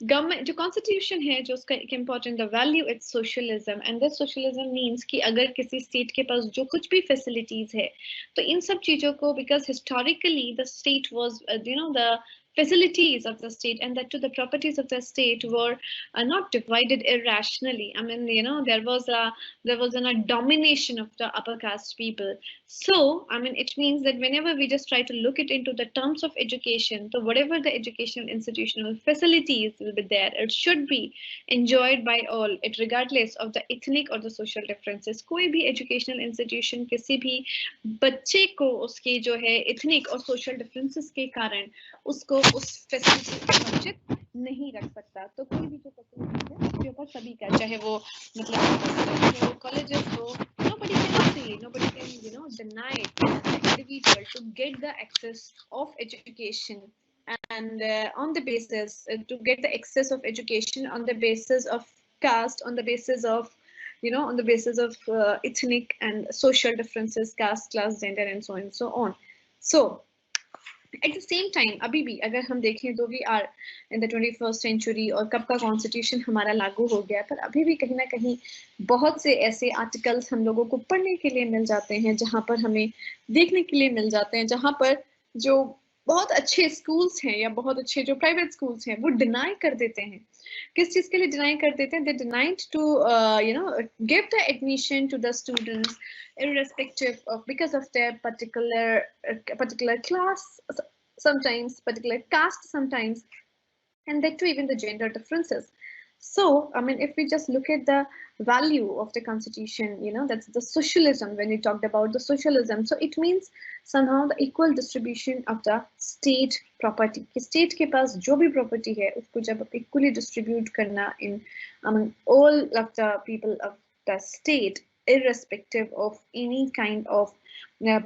government जो कॉन्स्टिट्यूशन है, जो उसका एक important the value it's socialism. And that socialism means कि अगर किसी स्टेट के पास जो कुछ भी फैसिलिटीज है, तो इन सब चीजों को, because historically the state was the facilities of the state, and that to the properties of the state were not divided irrationally. I mean, there was a domination of the upper caste people. So, I mean, it means that whenever we just try to look it into the terms of education, so whatever the educational institutional facilities will be there, it should be enjoyed by all, it regardless of the ethnic or the social differences. कोई भी educational institution किसी भी बच्चे को उसके जो है ethnic और social differences के कारण उसको उस फैसिलिटी से वंचित नहीं रख सकता. तो कोई भी जो फैसिलिटी है उसके ऊपर सभी का, चाहे वो मतलब कॉलेजेस हो, nobody can say, nobody can deny the individual to get the access of education, and on the basis to get the access of education on the basis of caste, on the basis of on the basis of ethnic and social differences, caste, class, gender, and so on and so on. So at the same time अभी भी अगर हम देखें तो we are in the 21st century और कब का constitution हमारा लागू हो गया, पर अभी भी कहीं ना कहीं बहुत से ऐसे आर्टिकल्स हम लोगों को पढ़ने के लिए मिल जाते हैं, जहाँ पर हमें देखने के लिए मिल जाते हैं, जहाँ पर जो बहुत अच्छे स्कूल्स हैं या बहुत अच्छे जो प्राइवेट स्कूल्स हैं वो डिनाई कर देते हैं। किस चीज के लिए डिनाई कर देते हैं? They denied to give the admission to the students irrespective of because of their particular class, sometimes particular caste, sometimes, and that too even the gender differences. So I mean, if we just look at the value of the constitution, that's the socialism. When we talked about the socialism, so it means somehow the equal distribution of the state property, कि state के पास जो भी property है उसको जब equally distribute करना in all of the people of the state, irrespective of any kind of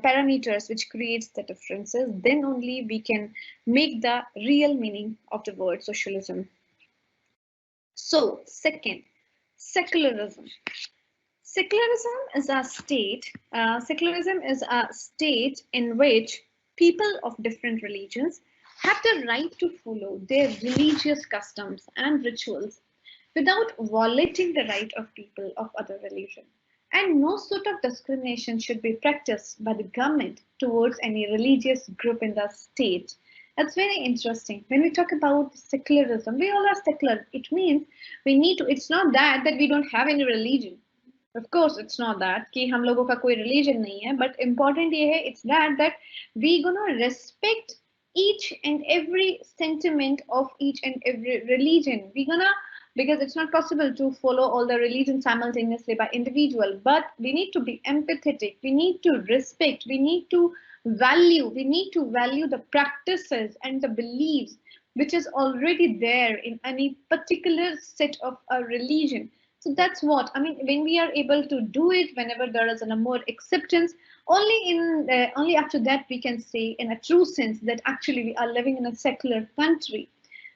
parameters which creates the differences, then only we can make the real meaning of the word socialism. So second, secularism. Secularism is a state in which people of different religions have the right to follow their religious customs and rituals without violating the right of people of other religion. And no sort of discrimination should be practiced by the government towards any religious group in the state. That's very interesting. When we talk about secularism, we all are secular. It means we need to, it's not that we don't have any religion. Of course, it's not that कि हम लोगों का कोई religion नहीं है, but important ये है, it's that we gonna respect each and every sentiment of each and every religion. We gonna, because it's not possible to follow all the religions simultaneously by individual, but we need to be empathetic, we need to respect, we need to value the practices and the beliefs which is already there in any particular set of a religion. So that's what I mean. When we are able to do it, whenever there is a more acceptance, only after that we can say in a true sense that actually we are living in a secular country.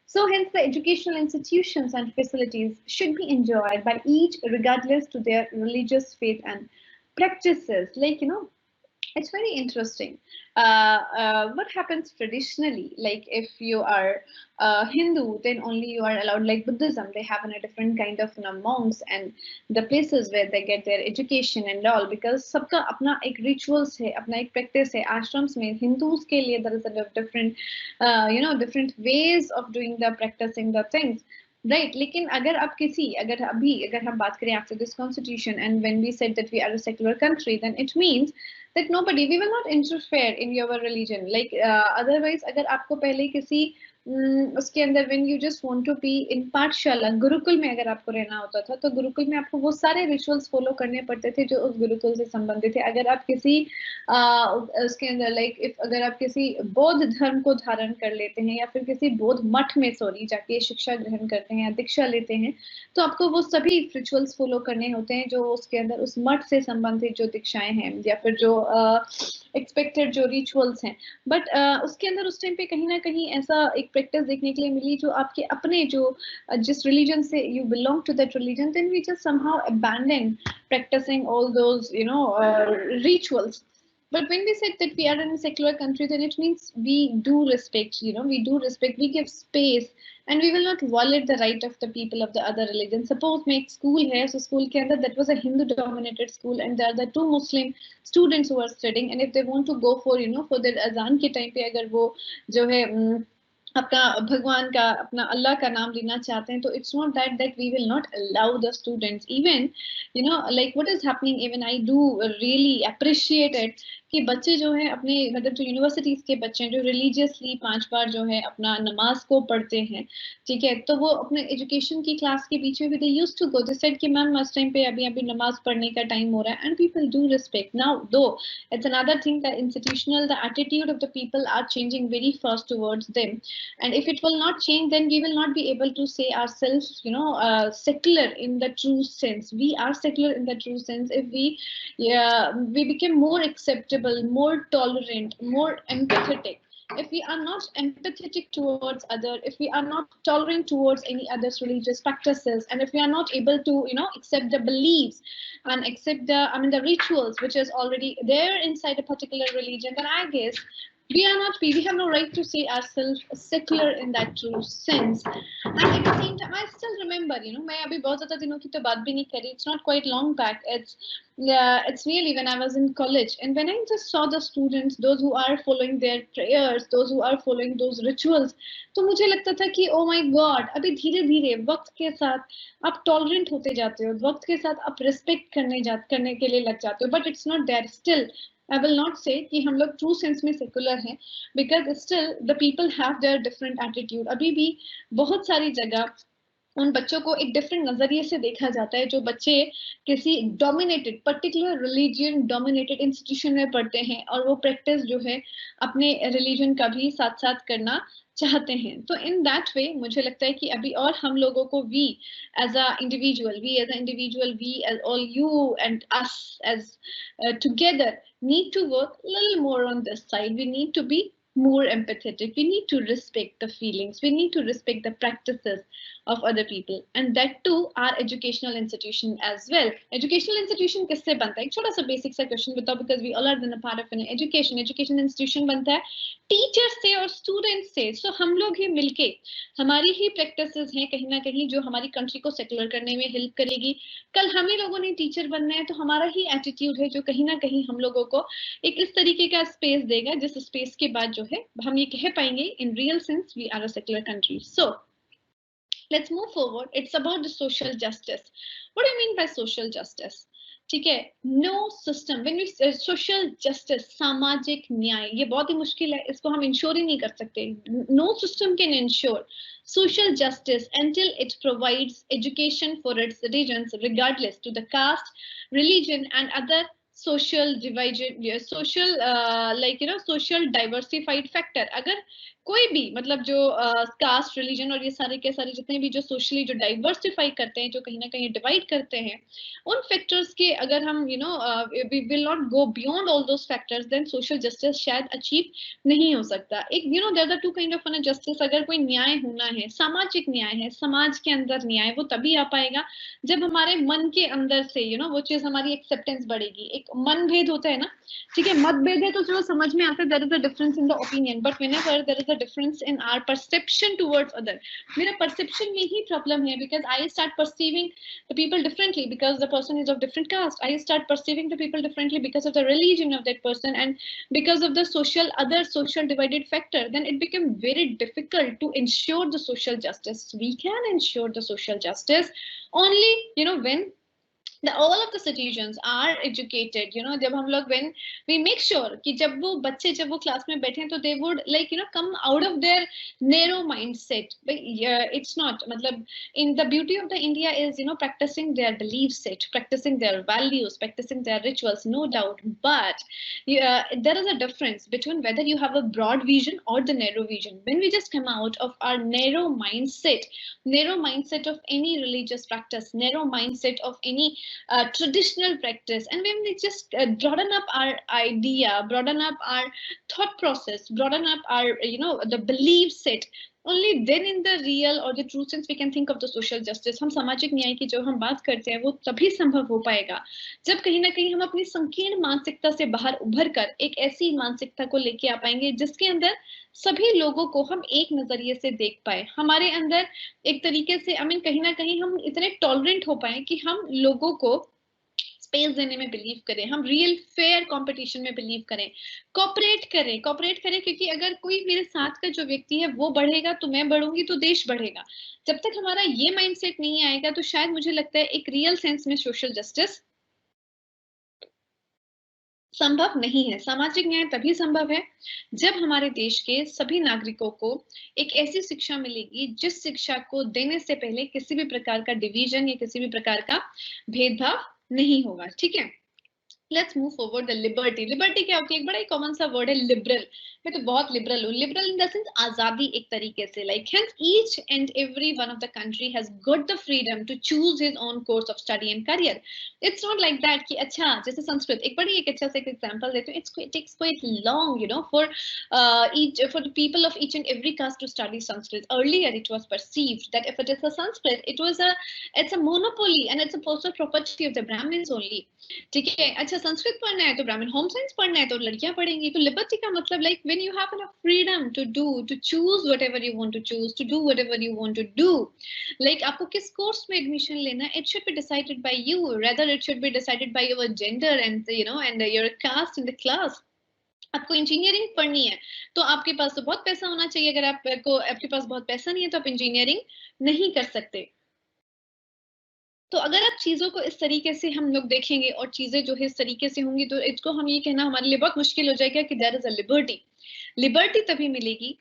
So hence the educational institutions and facilities should be enjoyed by each regardless to their religious faith and practices. Like, it's very interesting. What happens traditionally, like if you are Hindu, then only you are allowed, like Buddhism, they have a different kind of monks and the places where they get their education and all, because सबका अपना एक rituals है, अपना एक practice है. Ashrams में Hindus के लिए there is a different, different ways of doing the practicing the things. Right, लेकिन अगर हम बात करें after this constitution, and when we said that we are a secular country, then it means that we will not interfere in your religion. Like otherwise, अगर आपको पहले किसी उसके अंदर when you just want to be in पाठशाला, गुरुकुल में अगर आपको रहना होता था, तो गुरुकुल में आपको वो सारे रिचुअल्स फॉलो करने पड़ते थे जो उस गुरुकुल से संबंधित थे. अगर आप किसी उसके अंदर अगर आप किसी बौद्ध धर्म को धारण कर लेते हैं या फिर किसी बौद्ध मठ में जाके शिक्षा ग्रहण करते हैं या दीक्षा लेते हैं, तो आपको वो सभी रिचुअल्स फॉलो करने होते हैं जो उसके अंदर उस मठ से संबंधित जो दीक्षाएं हैं या फिर जो एक्सपेक्टेड जो रिचुअल्स हैं. बट उसके अंदर उस टाइम पे कहीं ना कहीं ऐसा एक प्रैक्टिस देखने के लिए मिली जो आपके अपने जो जिस रिलीजन से you belong to that religion, then we just somehow abandon practicing all those rituals. But when we said that we are in a secular country, then it means we do respect, we give space, and we will not violate the right of the people of the other religion. Suppose my school hai, so school ke andar that was a Hindu dominated school, and there are the 2 Muslim students who are studying, and if they want to go for for their azan ke time pe agar wo jo hai अपना भगवान का अपना अल्लाह का नाम लेना चाहते हैं, तो it's not that we will not allow the students. Even like what is happening, even I do really appreciate it कि बच्चे जो है अपने मतलब जो यूनिवर्सिटीज के बच्चे हैं जो रिलीजियसली 5 बार जो है अपना नमाज को पढ़ते हैं, ठीक है, तो वो अपने एजुकेशन की क्लास के बीच में भी they used to go, they said कि मैम इस टाइम पे अभी नमाज पढ़ने का टाइम हो रहा है, and people do respect. Now though it's another thing the institutional the attitude of the people are changing very fast towards them, and if it will not change, then we will not be able to say ourselves secular in the true sense. We are secular in the true sense if we become more acceptable, more tolerant, more empathetic. If we are not empathetic towards other, if we are not tolerant towards any other religious practices, and if we are not able to accept the beliefs and accept the rituals which is already there inside a particular religion, then I guess we are not, we have no right to say ourselves secular in that true sense. And at the same time, I still remember, you know, मैं अभी बहुत ज़्यादा दिनों की तो बात भी नहीं करी. It's not quite long back. It's really when I was in college, and when I just saw the students, those who are following their prayers, those who are following those rituals, तो मुझे लगता था कि oh my God, अभी धीरे धीरे वक्त के साथ आप tolerant होते जाते हो, वक्त के साथ आप respect करने के लिए लग जाते हो, but it's not there still. I will not say कि हम लोग true sense में secular हैं, because still the people have their different attitude. अभी भी बहुत सारी जगह उन बच्चों को एक डिफरेंट नजरिए से देखा जाता है, जो बच्चे किसी dominated particular religion dominated institution में पढ़ते हैं और वो प्रैक्टिस जो है अपने रिलीजन का भी साथ साथ करना चाहते हैं. तो इन दैट वे मुझे लगता है कि अभी और हम लोगों को we as a individual we as all you and us as together need to work a little more on this side. We need to be more empathetic. We need to respect the feelings. We need to respect the practices of other people, and that too our educational institution as well. Educational institution किससे बनता है? एक छोटा सा basic सा question बताओ, because we all are then a part of an education. Education institution बनता है टीचर से और स्टूडेंट से. सो हम लोग ही मिलके, हमारी ही प्रैक्टिसेस हैं कहीं ना कहीं जो हमारी कंट्री को सेकुलर करने में हेल्प करेगी. कल हम ही लोगों ने टीचर बनना है, तो हमारा ही एटीट्यूड है जो कहीं ना कहीं हम लोगों को एक इस तरीके का स्पेस देगा, जिस स्पेस के बाद जो है हम ये कह पाएंगे in real sense we are a secular country. So let's move forward. It's about the social justice. What do you mean by social justice? ठीक है, no system, when we social justice, सामाजिक न्याय, ये बहुत ही मुश्किल है, इसको हम इंश्योर ही नहीं कर सकते. No system can ensure social justice until it provides education for its citizens regardless to the caste, religion and other social division, social like you know social diversified factor. अगर कोई भी मतलब जो कास्ट रिलीजन और ये सारे के सारे जितने भी जो सोशली जो डाइवर्सिफाई करते हैं, जो कहीं ना कहीं डिवाइड करते हैं, उन फैक्टर्स के अगर हम you know we will not go beyond all those factors, then social justice शायद अचीव नहीं हो सकता. एक you know there are two kind of justice. अगर कोई न्याय होना है, सामाजिक न्याय है, समाज के अंदर न्याय, वो तभी आ पाएगा जब हमारे मन के अंदर से यू नो वो चीज हमारी एक्सेप्टेंस बढ़ेगी. एक मन भेद होता है ना, ठीक है, मतभेद है तो चलो समझ में आता है, there is a difference in the opinion, but whenever there is a difference in our perception towards other, मेरा perception में ही problem है, because I start perceiving the people differently because the person is of different caste. I start perceiving the people differently because of the religion of that person and because of the other social divided factor. Then it became very difficult to ensure the social justice. We can ensure the social justice only you know when all of the citizens are educated. You know, जब हम लोग when we make sure कि जब वो बच्चे जब वो class में बैठे तो they would like you know come out of their narrow mindset. But it's not मतलब in the beauty of the India is you know practicing their belief set, practicing their values, practicing their rituals, no doubt. But there is a difference between whether you have a broad vision or the narrow vision. When we just come out of our narrow mindset of any religious practice, narrow mindset of any traditional practice, and when we just broaden up our idea, broaden up our thought process, broaden up our you know the belief set, only then in the real or the true sense we can think of the social justice. हम सामाजिक न्याय की जो हम बात करते हैं वो तभी संभव हो पाएगा जब कहीं ना कहीं हम अपनी संकीर्ण मानसिकता से बाहर उभर कर एक ऐसी मानसिकता को लेके आ पाएंगे जिसके अंदर सभी लोगों को हम एक नजरिए से देख पाए. हमारे अंदर एक तरीके से आई मीन कहीं ना कहीं हम इतने टॉलरेंट हो पाए कि हम लोगों को स्पेस देने में बिलीव करें, हम रियल फेयर कंपटीशन में बिलीव करें, कोऑपरेट करें क्योंकि अगर कोई मेरे साथ का जो व्यक्ति है वो बढ़ेगा तो मैं बढ़ूंगी तो देश बढ़ेगा. जब तक हमारा ये माइंडसेट नहीं आएगा तो शायद मुझे लगता है एक रियल सेंस में सोशल जस्टिस संभव नहीं है. सामाजिक न्याय तभी संभव है जब हमारे देश के सभी नागरिकों को एक ऐसी शिक्षा मिलेगी जिस शिक्षा को देने से पहले किसी भी प्रकार का डिवीजन या किसी भी प्रकार का भेदभाव नहीं होगा. ठीक है, let's move forward. The liberty क्या होती है? एक बड़ा ही कॉमन सा वर्ड है लिबरल. मैं तो बहुत लिबरल हूँ. लिबरल इन द सेंस आजादी एक तरीके से, like hence each and every one of the country has got the freedom to choose his own course of study and career. It's not like that कि अच्छा जैसे संस्कृत एक बड़ी एक अच्छा सा एक एग्जांपल देती हूँ. It takes quite long you know for the people of each and every caste to study Sanskrit. Earlier it was perceived that if it is a Sanskrit it's a monopoly and it's a personal property of the Brahmins only. ठीक है, अच्छा संस्कृत पढ़ना है तो ब्राह्मण home science पढ़ना है तो लड़कियां पढ़ेंगी। तो लिबर्टी का मतलब like when you have enough freedom to do, to choose whatever you want to choose, to do whatever you want to do. Like आपको किस कोर्स में एडमिशन लेना है, it should be decided by you, rather it should be decided by your gender and you know and your caste in the class. आपको engineering पढ़नी है तो आपके पास तो बहुत पैसा होना चाहिए, अगर आपके पास बहुत पैसा नहीं है तो आप इंजीनियरिंग नहीं कर सकते। तो अगर आप चीजों को इस तरीके से हम लोग देखेंगे और चीजें जो है इस तरीके से होंगी तो इसको हम ये कहना हमारे लिए बहुत मुश्किल हो जाएगा कि there is a liberty. Liberty तभी मिलेगी,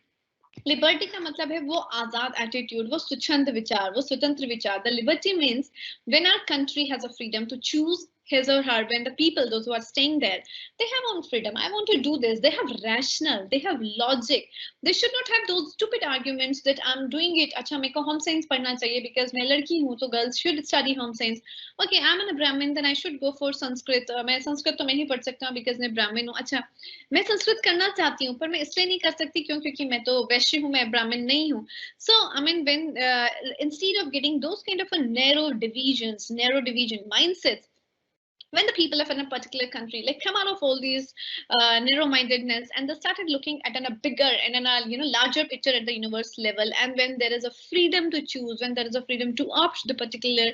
लिबर्टी का मतलब है वो आजाद एटीट्यूड, वो स्वच्छंद विचार, वो स्वतंत्र विचार। The liberty means when our country has a freedom to choose his or her, when the people, those who are staying there, they have own freedom. I want to do this. They have rational, they have logic. They should not have those stupid arguments that I'm doing it. अच्छा मेरे को home science पढ़ना चाहिए because मैं लड़की हूँ तो girls should study home science. Okay, I'm a Brahmin, then I should go for Sanskrit. मैं संस्कृत तो मैं ही पढ़ सकता हूँ because मैं ब्राह्मण हूँ। अच्छा मैं संस्कृत करना चाहती हूँ पर मैं इसलिए नहीं कर सकती क्योंकि मैं तो वैश्य हूँ, मैं ब्राह्मण नहीं हूँ। So I mean when instead of getting those kind of a narrow division mindsets, when the people of in a particular country like come out of all these narrow-mindedness and they started looking at a bigger and a larger picture at the universe level, and when there is a freedom to choose, when there is a freedom to opt the particular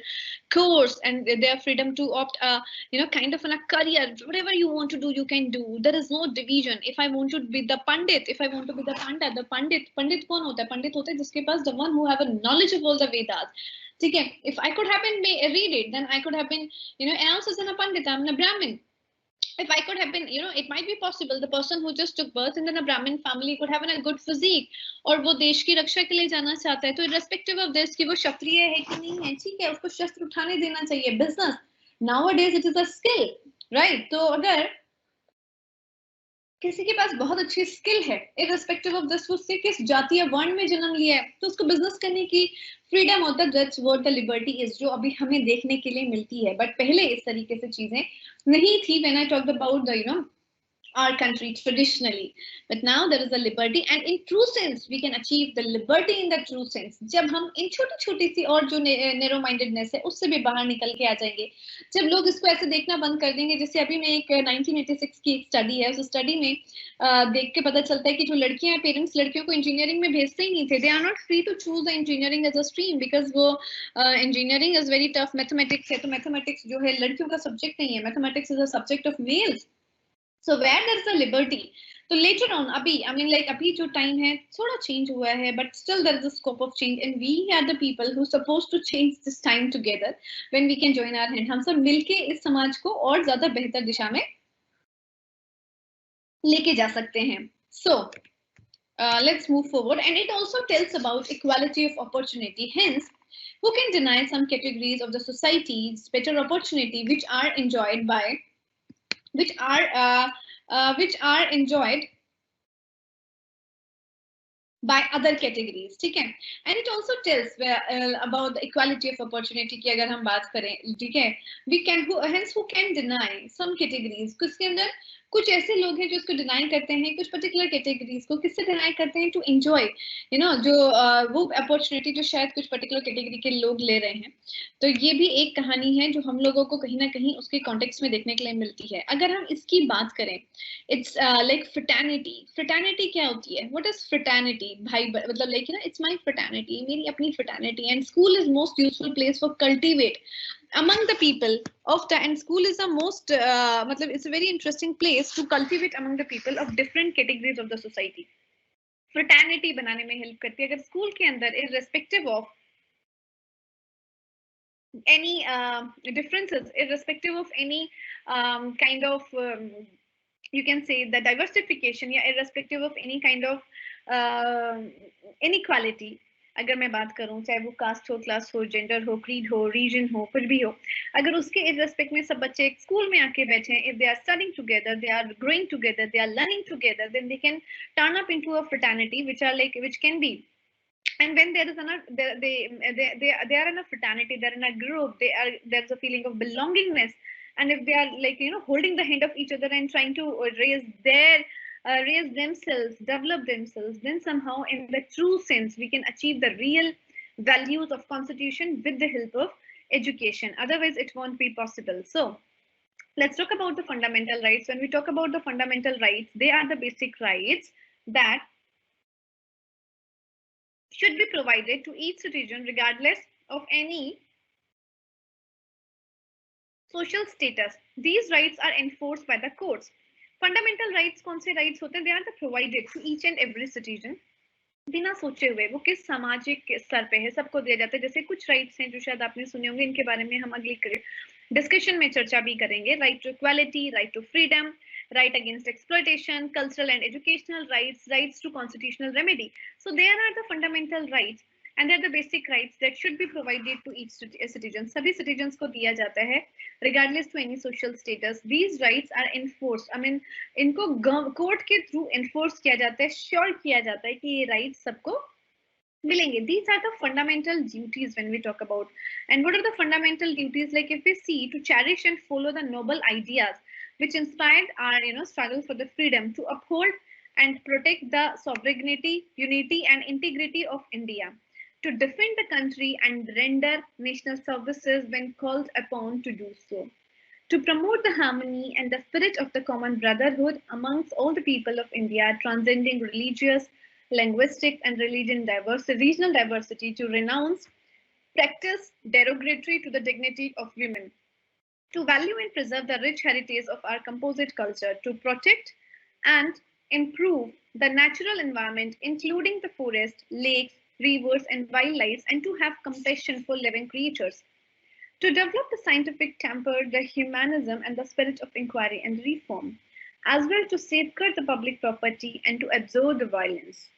course, and their freedom to opt a kind of a career, whatever you want to do you can do. There is no division. If I want to be the pandit, if I want to be the panda, the pandit कौन होता है? पंडित होता है जिसके पास the one who have a knowledge of all the Vedas. ठीक है, if I could have been read it, then I could have been else as a pandit, I'm a Brahmin. If I could have been, it might be possible the person who just took birth in a Brahmin family could have a good physique, और वो देश की रक्षा के लिए जाना चाहता है, तो irrespective of this कि वो क्षत्रिय है कि नहीं है, ठीक है, उसको शस्त्र उठाने देना चाहिए। Business nowadays it is a skill, right? तो अगर किसी के पास बहुत अच्छी स्किल है, irrespective of this वो किस जातीय वर्ण में जन्म लिया है, तो उसको बिजनेस करने की फ्रीडम होता है। That's what the liberty is, जो अभी हमें देखने के लिए मिलती है, बट पहले इस तरीके से चीजें नहीं थी। When I talked about the our country traditionally, but now there is a liberty, and in true sense we can achieve the liberty in the true sense जब हम इन छोटी छोटी सी और जो narrow mindedness है उससे भी बाहर निकल के आ जाएंगे, जब लोग इसको ऐसे देखना बंद कर देंगे। जैसे अभी मैं एक 1986 की एक स्टडी है, उस स्टडी में देख के पता चलता है कि जो लड़कियां, पेरेंट्स लड़कियों को इंजीनियरिंग में भेजते ही नहीं थे। They are not free to choose the engineering as a stream because वो engineering is very tough, mathematics है, तो मैथमेटिक्स जो है लड़कियों का सब्जेक्ट नहीं है, mathematics is a subject of males. So where there's a liberty, so later on abhi I mean like abhi jo time hai thoda change hua hai, but still there is a scope of change, and we are the people who supposed to change this time together when we can join our hand. हम सब मिलके इस समाज को और ज्यादा बेहतर दिशा में लेके जा सकते हैं। So let's move forward, and it also tells about equality of opportunity. Hence who can deny some categories of the society's better opportunity which are enjoyed by which are enjoyed by other categories, ठीक है। and it also tells about the equality of opportunity की अगर हम बात करें, ठीक है, we can hence who can deny some categories, किसके अंदर कुछ ऐसे लोग हैं जो इसको डिनाई करते हैं, कुछ पर्टिकुलर कैटेगरीज को किससे डिनाई करते हैं, टू एंजॉय जो वो अपॉर्चुनिटी जो शायद कुछ पर्टिकुलर कैटेगरी के लोग ले रहे हैं। तो ये भी एक कहानी है जो हम लोगों को कहीं ना कहीं उसके कॉन्टेक्स्ट में देखने के लिए मिलती है। अगर हम इसकी बात करें, इट्स लाइक फ्रेटर्निटी। फ्रेटर्निटी क्या होती है? What is fraternity? भाई मतलब लाइक इट्स माय फ्रेटर्निटी, मेरी अपनी fraternity, and school is most useful place for cultivate among the people of the, and school is the most matlab it's a very interesting place to cultivate among the people of different categories of the society. fraternity banane mein help karti hai agar school ke andar irrespective of any differences, irrespective of any kind of you can say the diversification, yeah, irrespective of any kind of inequality, अगर मैं बात करूं चाहे वो cast हो, class हो, gender हो, creed हो, रीजन हो, कुछ भी हो, अगर उसके इररेस्पेक्ट में सब बच्चे एक स्कूल में आके बैठे हैं, if they are studying together, they are growing together, they are learning together, then they can turn up into a fraternity which can be, and when there is they are in a fraternity, they're in a group, there's a feeling of belongingness, and if they are like holding the hand of each other and trying to raise themselves, develop themselves, then somehow in the true sense we can achieve the real values of constitution with the help of education. Otherwise it won't be possible. So Let's talk about the fundamental rights. When we talk about the fundamental rights, they are the basic rights that should be provided to each citizen regardless of any social status. These rights are enforced by the courts. Fundamental rights कौन से rights होते हैं? They are the provided to each and every citizen बिना सोचे हुए वो किस सामाजिक स्तर पे है सबको दिया जाता है. जैसे कुछ राइट्स हैं जो शायद आपने सुने होंगे, इनके बारे में हम अगली डिस्कशन में चर्चा भी करेंगे. Right to equality, right to freedom, right against exploitation, cultural and educational rights, rights to constitutional remedy. So there are the fundamental rights and they're the basic rights that should be provided to each citizen. सभी citizens को दिया जाता है regardless to any social status. These rights are enforced. I mean इनको court के through enforce किया जाता है, श्योर किया जाता है कि ये rights सबको मिलेंगे. These are the fundamental duties when we talk about. And what are the fundamental duties? Like if we see, to cherish and follow the noble ideas which inspired our struggle for the freedom, to uphold and protect the sovereignty, unity and integrity of India, to defend the country and render national services when called upon to do so, to promote the harmony and the spirit of the common brotherhood amongst all the people of India, transcending religious, linguistic and regional diversity, to renounce practice derogatory to the dignity of women, to value and preserve the rich heritage of our composite culture, to protect and improve the natural environment, including the forest, lakes, rivers, and wildlife, and to have compassion for living creatures, to develop the scientific temper, the humanism, and the spirit of inquiry and reform, as well to safeguard the public property and to absorb the violence.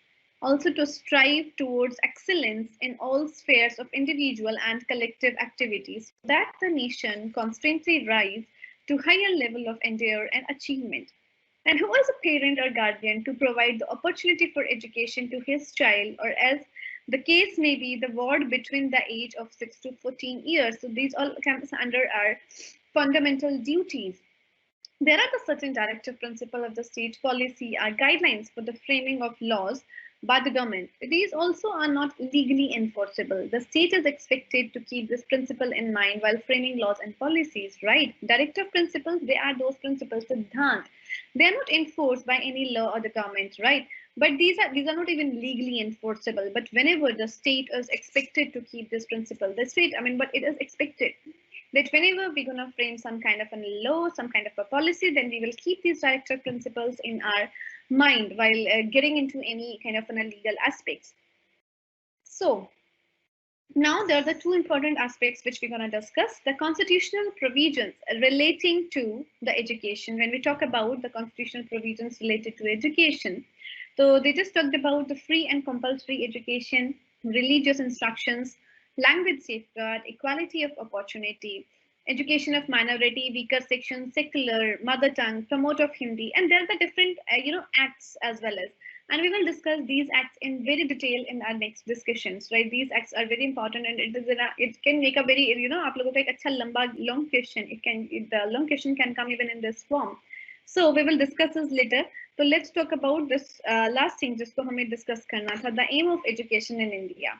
Also to strive towards excellence in all spheres of individual and collective activities, so that the nation constantly rise to higher level of endeavor and achievement. And who is a parent or guardian to provide the opportunity for education to his child, or as the case may be, the ward between the age of 6 to 14 years. So these all comes under our fundamental duties. There are the certain directive principle of the state policy are guidelines for the framing of laws by the government. These also are not legally enforceable. The state is expected to keep this principle in mind while framing laws and policies, right? Directive principles, they are those principles, siddhant. They are not enforced by any law or the government, right? But these are not even legally enforceable. But whenever the state is expected to keep this principle, the state, but it is expected that whenever we're going to frame some kind of a law, some kind of a policy, then we will keep these directive principles in our mind while getting into any kind of legal aspects. So now there are the two important aspects which we're going to discuss. The constitutional provisions relating to the education. When we talk about the constitutional provisions related to education, so they just talked about the free and compulsory education, religious instructions, language safeguard, equality of opportunity, education of minority, weaker sections, secular, mother tongue, promote of Hindi, and there are the different acts as well as. And we will discuss these acts in very detail in our next discussions, right? These acts are very important, and it can make a very आप लोगों को एक अच्छा long question. The long question can come even in this form. So we will discuss this later. So let's talk about this last thing जिसको हमें discuss करना था, the aim of education in India.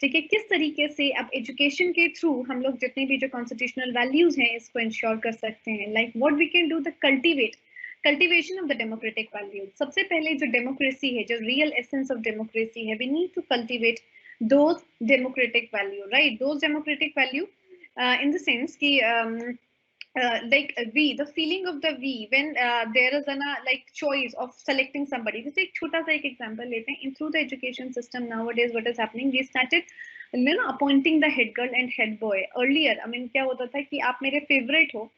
ठीक है, किस तरीके से अब एजुकेशन के थ्रू हम लोग जितने भी जो कॉन्स्टिट्यूशनल वैल्यूज हैं इसको इंश्योर कर सकते हैं. Like what we can do the cultivation of the democratic values. सबसे पहले जो डेमोक्रेसी है, जो रियल एसेंस ऑफ डेमोक्रेसी है, we need to cultivate those democratic value, right? Those democratic value in the sense कि the feeling of the we when there is an choice of selecting somebody. जैसे एक छोटा सा एक example लेते हैं. Through the education system nowadays, what is happening? We started appointing the head girl and head boy. Earlier, क्या होता था कि आप मेरे favorite हो,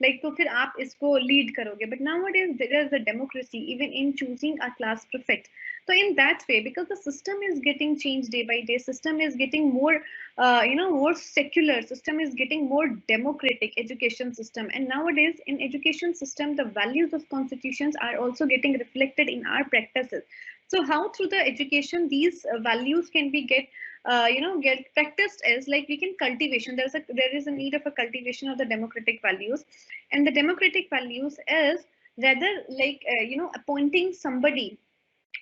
तो फिर आप इसको lead करोगे. But nowadays there is a democracy even in choosing a class prefect. So in that way, because the system is getting changed day by day, system is getting more more secular, system is getting more democratic education system. And nowadays in education system, the values of constitutions are also getting reflected in our practices. So how through the education these values can be get practiced is like we can cultivation. There is a need of a cultivation of the democratic values, and the democratic values is rather like appointing somebody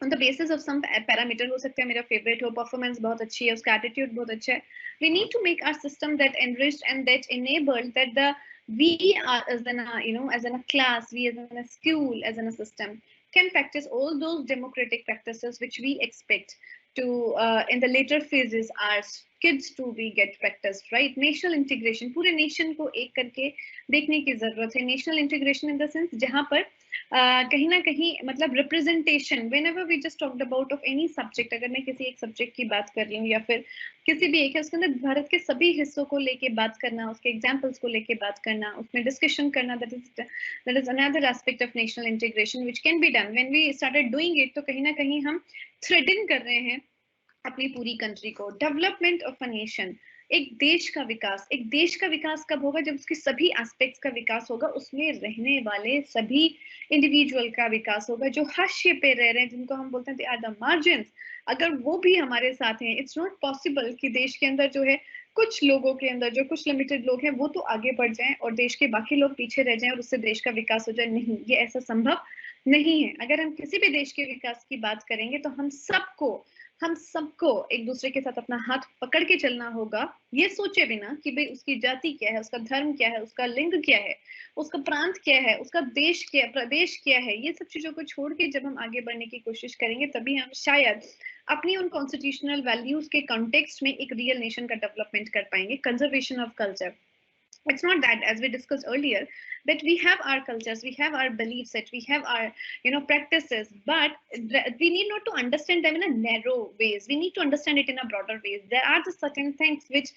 on the basis of some parameter. हो सकता है मेरा favorite हो, performance बहुत अच्छी है, उसका attitude बहुत अच्छा है. We need to make our system that enriched and that enabled that the we are as in a, as in a class, we as in a school, as in a system, can practice all those democratic practices which we expect to in the later phases our kids to be get practiced, right? National integration, पूरे nation को एक करके देखने की जरूरत है. National integration in the sense जहाँ पर कहीं ना कहीं मतलब representation, whenever we just talked about of any subject, अगर मैं किसी एक सब्जेक्ट की बात कर रही हूँ या फिर किसी भी एक है, उसके अंदर भारत के सभी हिस्सों को लेके बात करना, उसके एग्जाम्पल्स को लेके बात करना, उसमें डिस्कशन करना, that is another aspect of national integration which can be done when we started doing it. तो कहीं ना कहीं हम थ्रेटन कर रहे हैं अपनी पूरी कंट्री को. डेवलपमेंट ऑफ अ नेशन, एक देश का विकास, एक देश का विकास कब होगा? जब उसके सभी एस्पेक्ट्स का विकास होगा, उसमें रहने वाले सभी इंडिविजुअल का विकास होगा जो हाशिए पे रह रहे हैं, जिनको हम बोलते हैं दे आर द मार्जिन्स. अगर वो भी हमारे साथ हैं, इट्स नॉट पॉसिबल कि देश के अंदर जो है कुछ लोगों के अंदर जो कुछ लिमिटेड लोग हैं वो तो आगे बढ़ जाएं और देश के बाकी लोग पीछे रह जाएं और उससे देश का विकास हो जाए. नहीं, ये ऐसा संभव नहीं है. अगर हम किसी भी देश के विकास की बात करेंगे तो हम सबको एक दूसरे के साथ अपना हाथ पकड़ के चलना होगा, ये सोचे बिना कि भाई उसकी जाति क्या है, उसका धर्म क्या है, उसका लिंग क्या है, उसका प्रांत क्या है, उसका देश क्या, प्रदेश क्या है. ये सब चीजों को छोड़ के जब हम आगे बढ़ने की कोशिश करेंगे तभी हम शायद अपनी उन कॉन्स्टिट्यूशनल वैल्यूज के कॉन्टेक्स्ट में एक रियल नेशन का डेवलपमेंट कर पाएंगे. Conservation of culture, it's not that, as we discussed earlier, that we have our cultures, we have our beliefs, that we have our practices, but we need not to understand them in a narrow ways, we need to understand it in a broader ways. There are the certain things which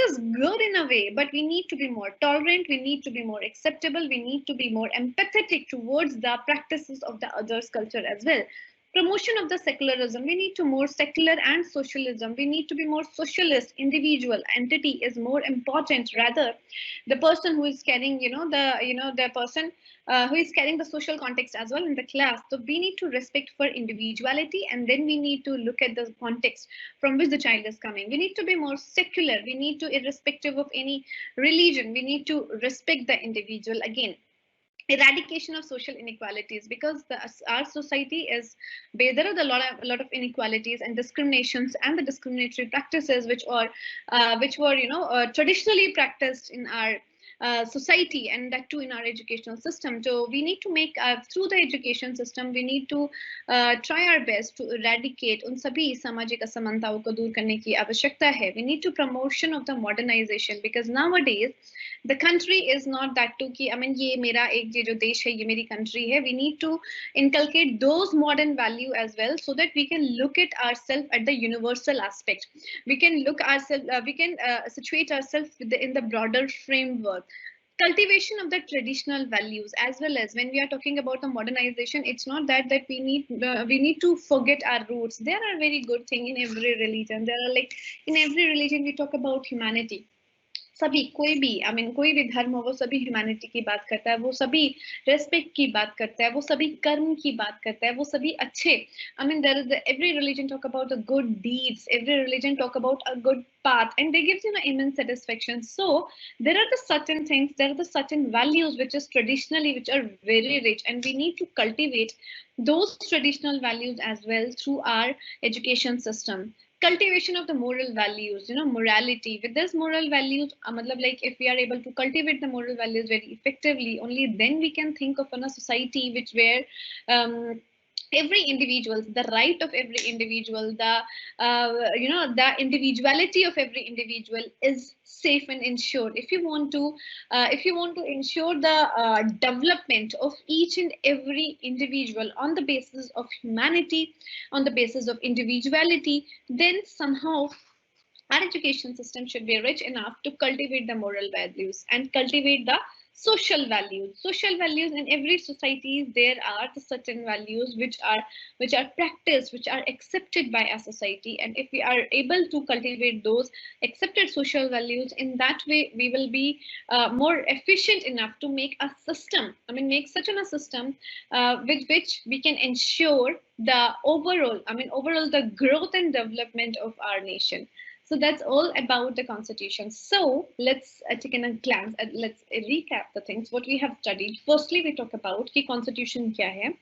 is good in a way, but we need to be more tolerant, we need to be more acceptable, we need to be more empathetic towards the practices of the others culture as well. Promotion of the secularism, we need to more secular and socialism, we need to be more socialist. Individual entity is more important, rather the person who is carrying the person who is carrying the social context as well in the class. So we need to respect for individuality, and then we need to look at the context from which the child is coming. We need to be more secular, we need to, irrespective of any religion, we need to respect the individual. Again, eradication of social inequalities, because our society is, there are a lot of inequalities and discriminations and the discriminatory practices which were traditionally practiced in our society, and that too in our educational system. So we need to make through the education system, we need to try our best to eradicate उन सभी सामाजिक असमानताओं को दूर करने की आवश्यकता है. We need to promotion of the modernization, because nowadays the country is not that too कि I mean ये मेरा एक ये जो देश है, ये मेरी country है. We need to inculcate those modern value as well, so that we can look at ourselves at the universal aspect. We can look ourselves, we can situate ourselves in the broader framework. Cultivation of the traditional values, as well as when we are talking about the modernization, it's not that we need to forget our roots. There are very good thing in every religion. There are, like, in every religion we talk about humanity. सभी, कोई भी, I mean कोई भी धर्म हो, वो सभी humanity की बात करता है, वो सभी रेस्पेक्ट की बात करता है, वो सभी कर्म की बात करता है, वो सभी अच्छे, I mean there is every religion talk about the good deeds, every religion talk about a good path, and they gives immense satisfaction. So there are the certain things, there are the certain values which is traditionally, which are very rich, and we need to cultivate those traditional values as well through our education system. Cultivation of the moral values, morality. With this moral values, like, if we are able to cultivate the moral values very effectively, only then we can think of a society which where every individual, the right of every individual, the individuality of every individual is safe and ensured. If you want to ensure the development of each and every individual on the basis of humanity, on the basis of individuality, then somehow our education system should be rich enough to cultivate the moral values and cultivate the social values. Social values in every society, there are the certain values which are practiced, which are accepted by a society, and if we are able to cultivate those accepted social values, in that way we will be more efficient enough to make a system, make such a system with which we can ensure the overall the growth and development of our nation. So that's all about the constitution. So let's take a glance and let's recap the things what we have studied. Firstly, we talk about कि constitution क्या है.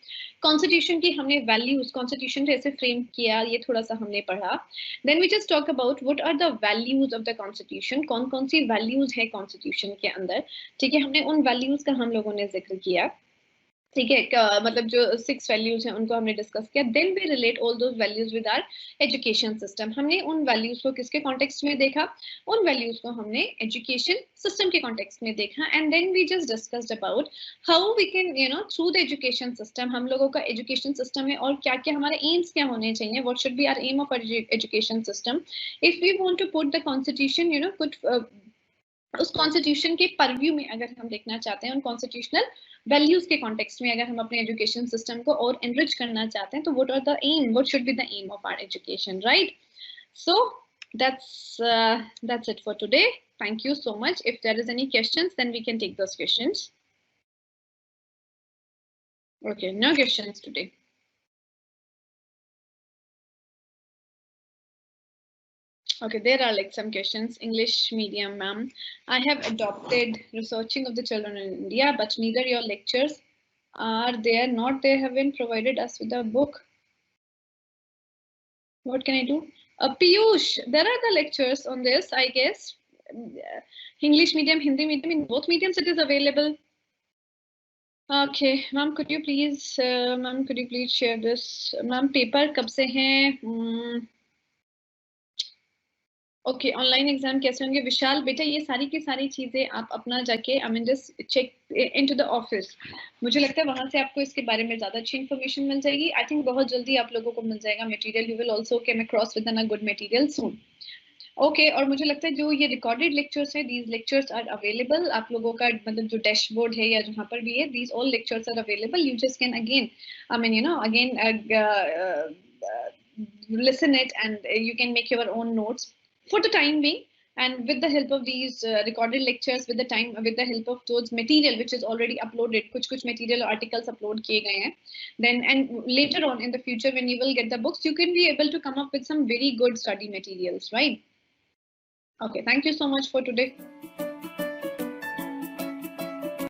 Constitution की हमने values, constitution कैसे frame किया, ये थोड़ा सा हमने पढ़ा. Then we just talk about what are the values of the constitution. कौन-कौन सी values है constitution के अंदर. ठीक है, हमने उन values का हम लोगों ने जिक्र किया. ठीक है, मतलब जो 6 वैल्यूज हैं उनको हमने डिस्कस किया. Then we relate all those values with our education system. हमने उन वैल्यूज को किसके कॉन्टेक्स्ट में देखा, उन वैल्यूज को हमने एजुकेशन सिस्टम के कॉन्टेक्स्ट में देखा. And then we just discussed about how we can through the education system, हम लोगों का एजुकेशन सिस्टम है और क्या क्या हमारे एम्स क्या होने चाहिए, what should be our aim of education system. If we want to put the constitution put उस कॉन्स्टिट्यूशन के परव्यू में अगर हम देखना चाहते हैं, उन कॉन्स्टिट्यूशनल वैल्यूज के कॉन्टेक्स्ट में अगर हम अपने एजुकेशन सिस्टम को और एनरिच करना चाहते हैं, तो what are the aim, what should be the aim of our education, right? So that's it for today. Thank you so much. If there is any questions, then we can take those questions. Okay, no questions today. Okay, there are like some questions. English medium, ma'am. I have adopted researching of the children in India, but neither your lectures are there. Not they haven't provided us with a book. What can I do? Piyush, there are the lectures on this, I guess. English medium, Hindi medium, in both mediums it is available. Okay, ma'am, could you please share this? Ma'am, paper कब से हैं? Okay, online exam कैसे होंगे? विशाल बेटा, ये सारी की सारी चीजें आप अपना जाके I mean just check into the office. मुझे लगता है वहां से आपको इसके बारे में ज्यादा अच्छी इन्फॉर्मेशन मिल जाएगी. आई थिंक बहुत जल्दी आप लोगों को मिल जाएगा material. You will also come across with a good material soon. Okay, और मुझे लगता है जो ये रिकॉर्डेड लेक्चर्स है, दीज लेक्चर्स आर अवेलेबल. आप लोगों का मतलब जो डैशबोर्ड है या जहाँ पर भी है, these all lectures are available. You just can again I mean again listen it and you can make your own notes for the time being, and with the help of these recorded lectures, with the help of those material which is already uploaded, kuch material articles upload kiye gaye hain, then and later on in the future when you will get the books, you can be able to come up with some very good study materials, right? Okay, thank you so much for today.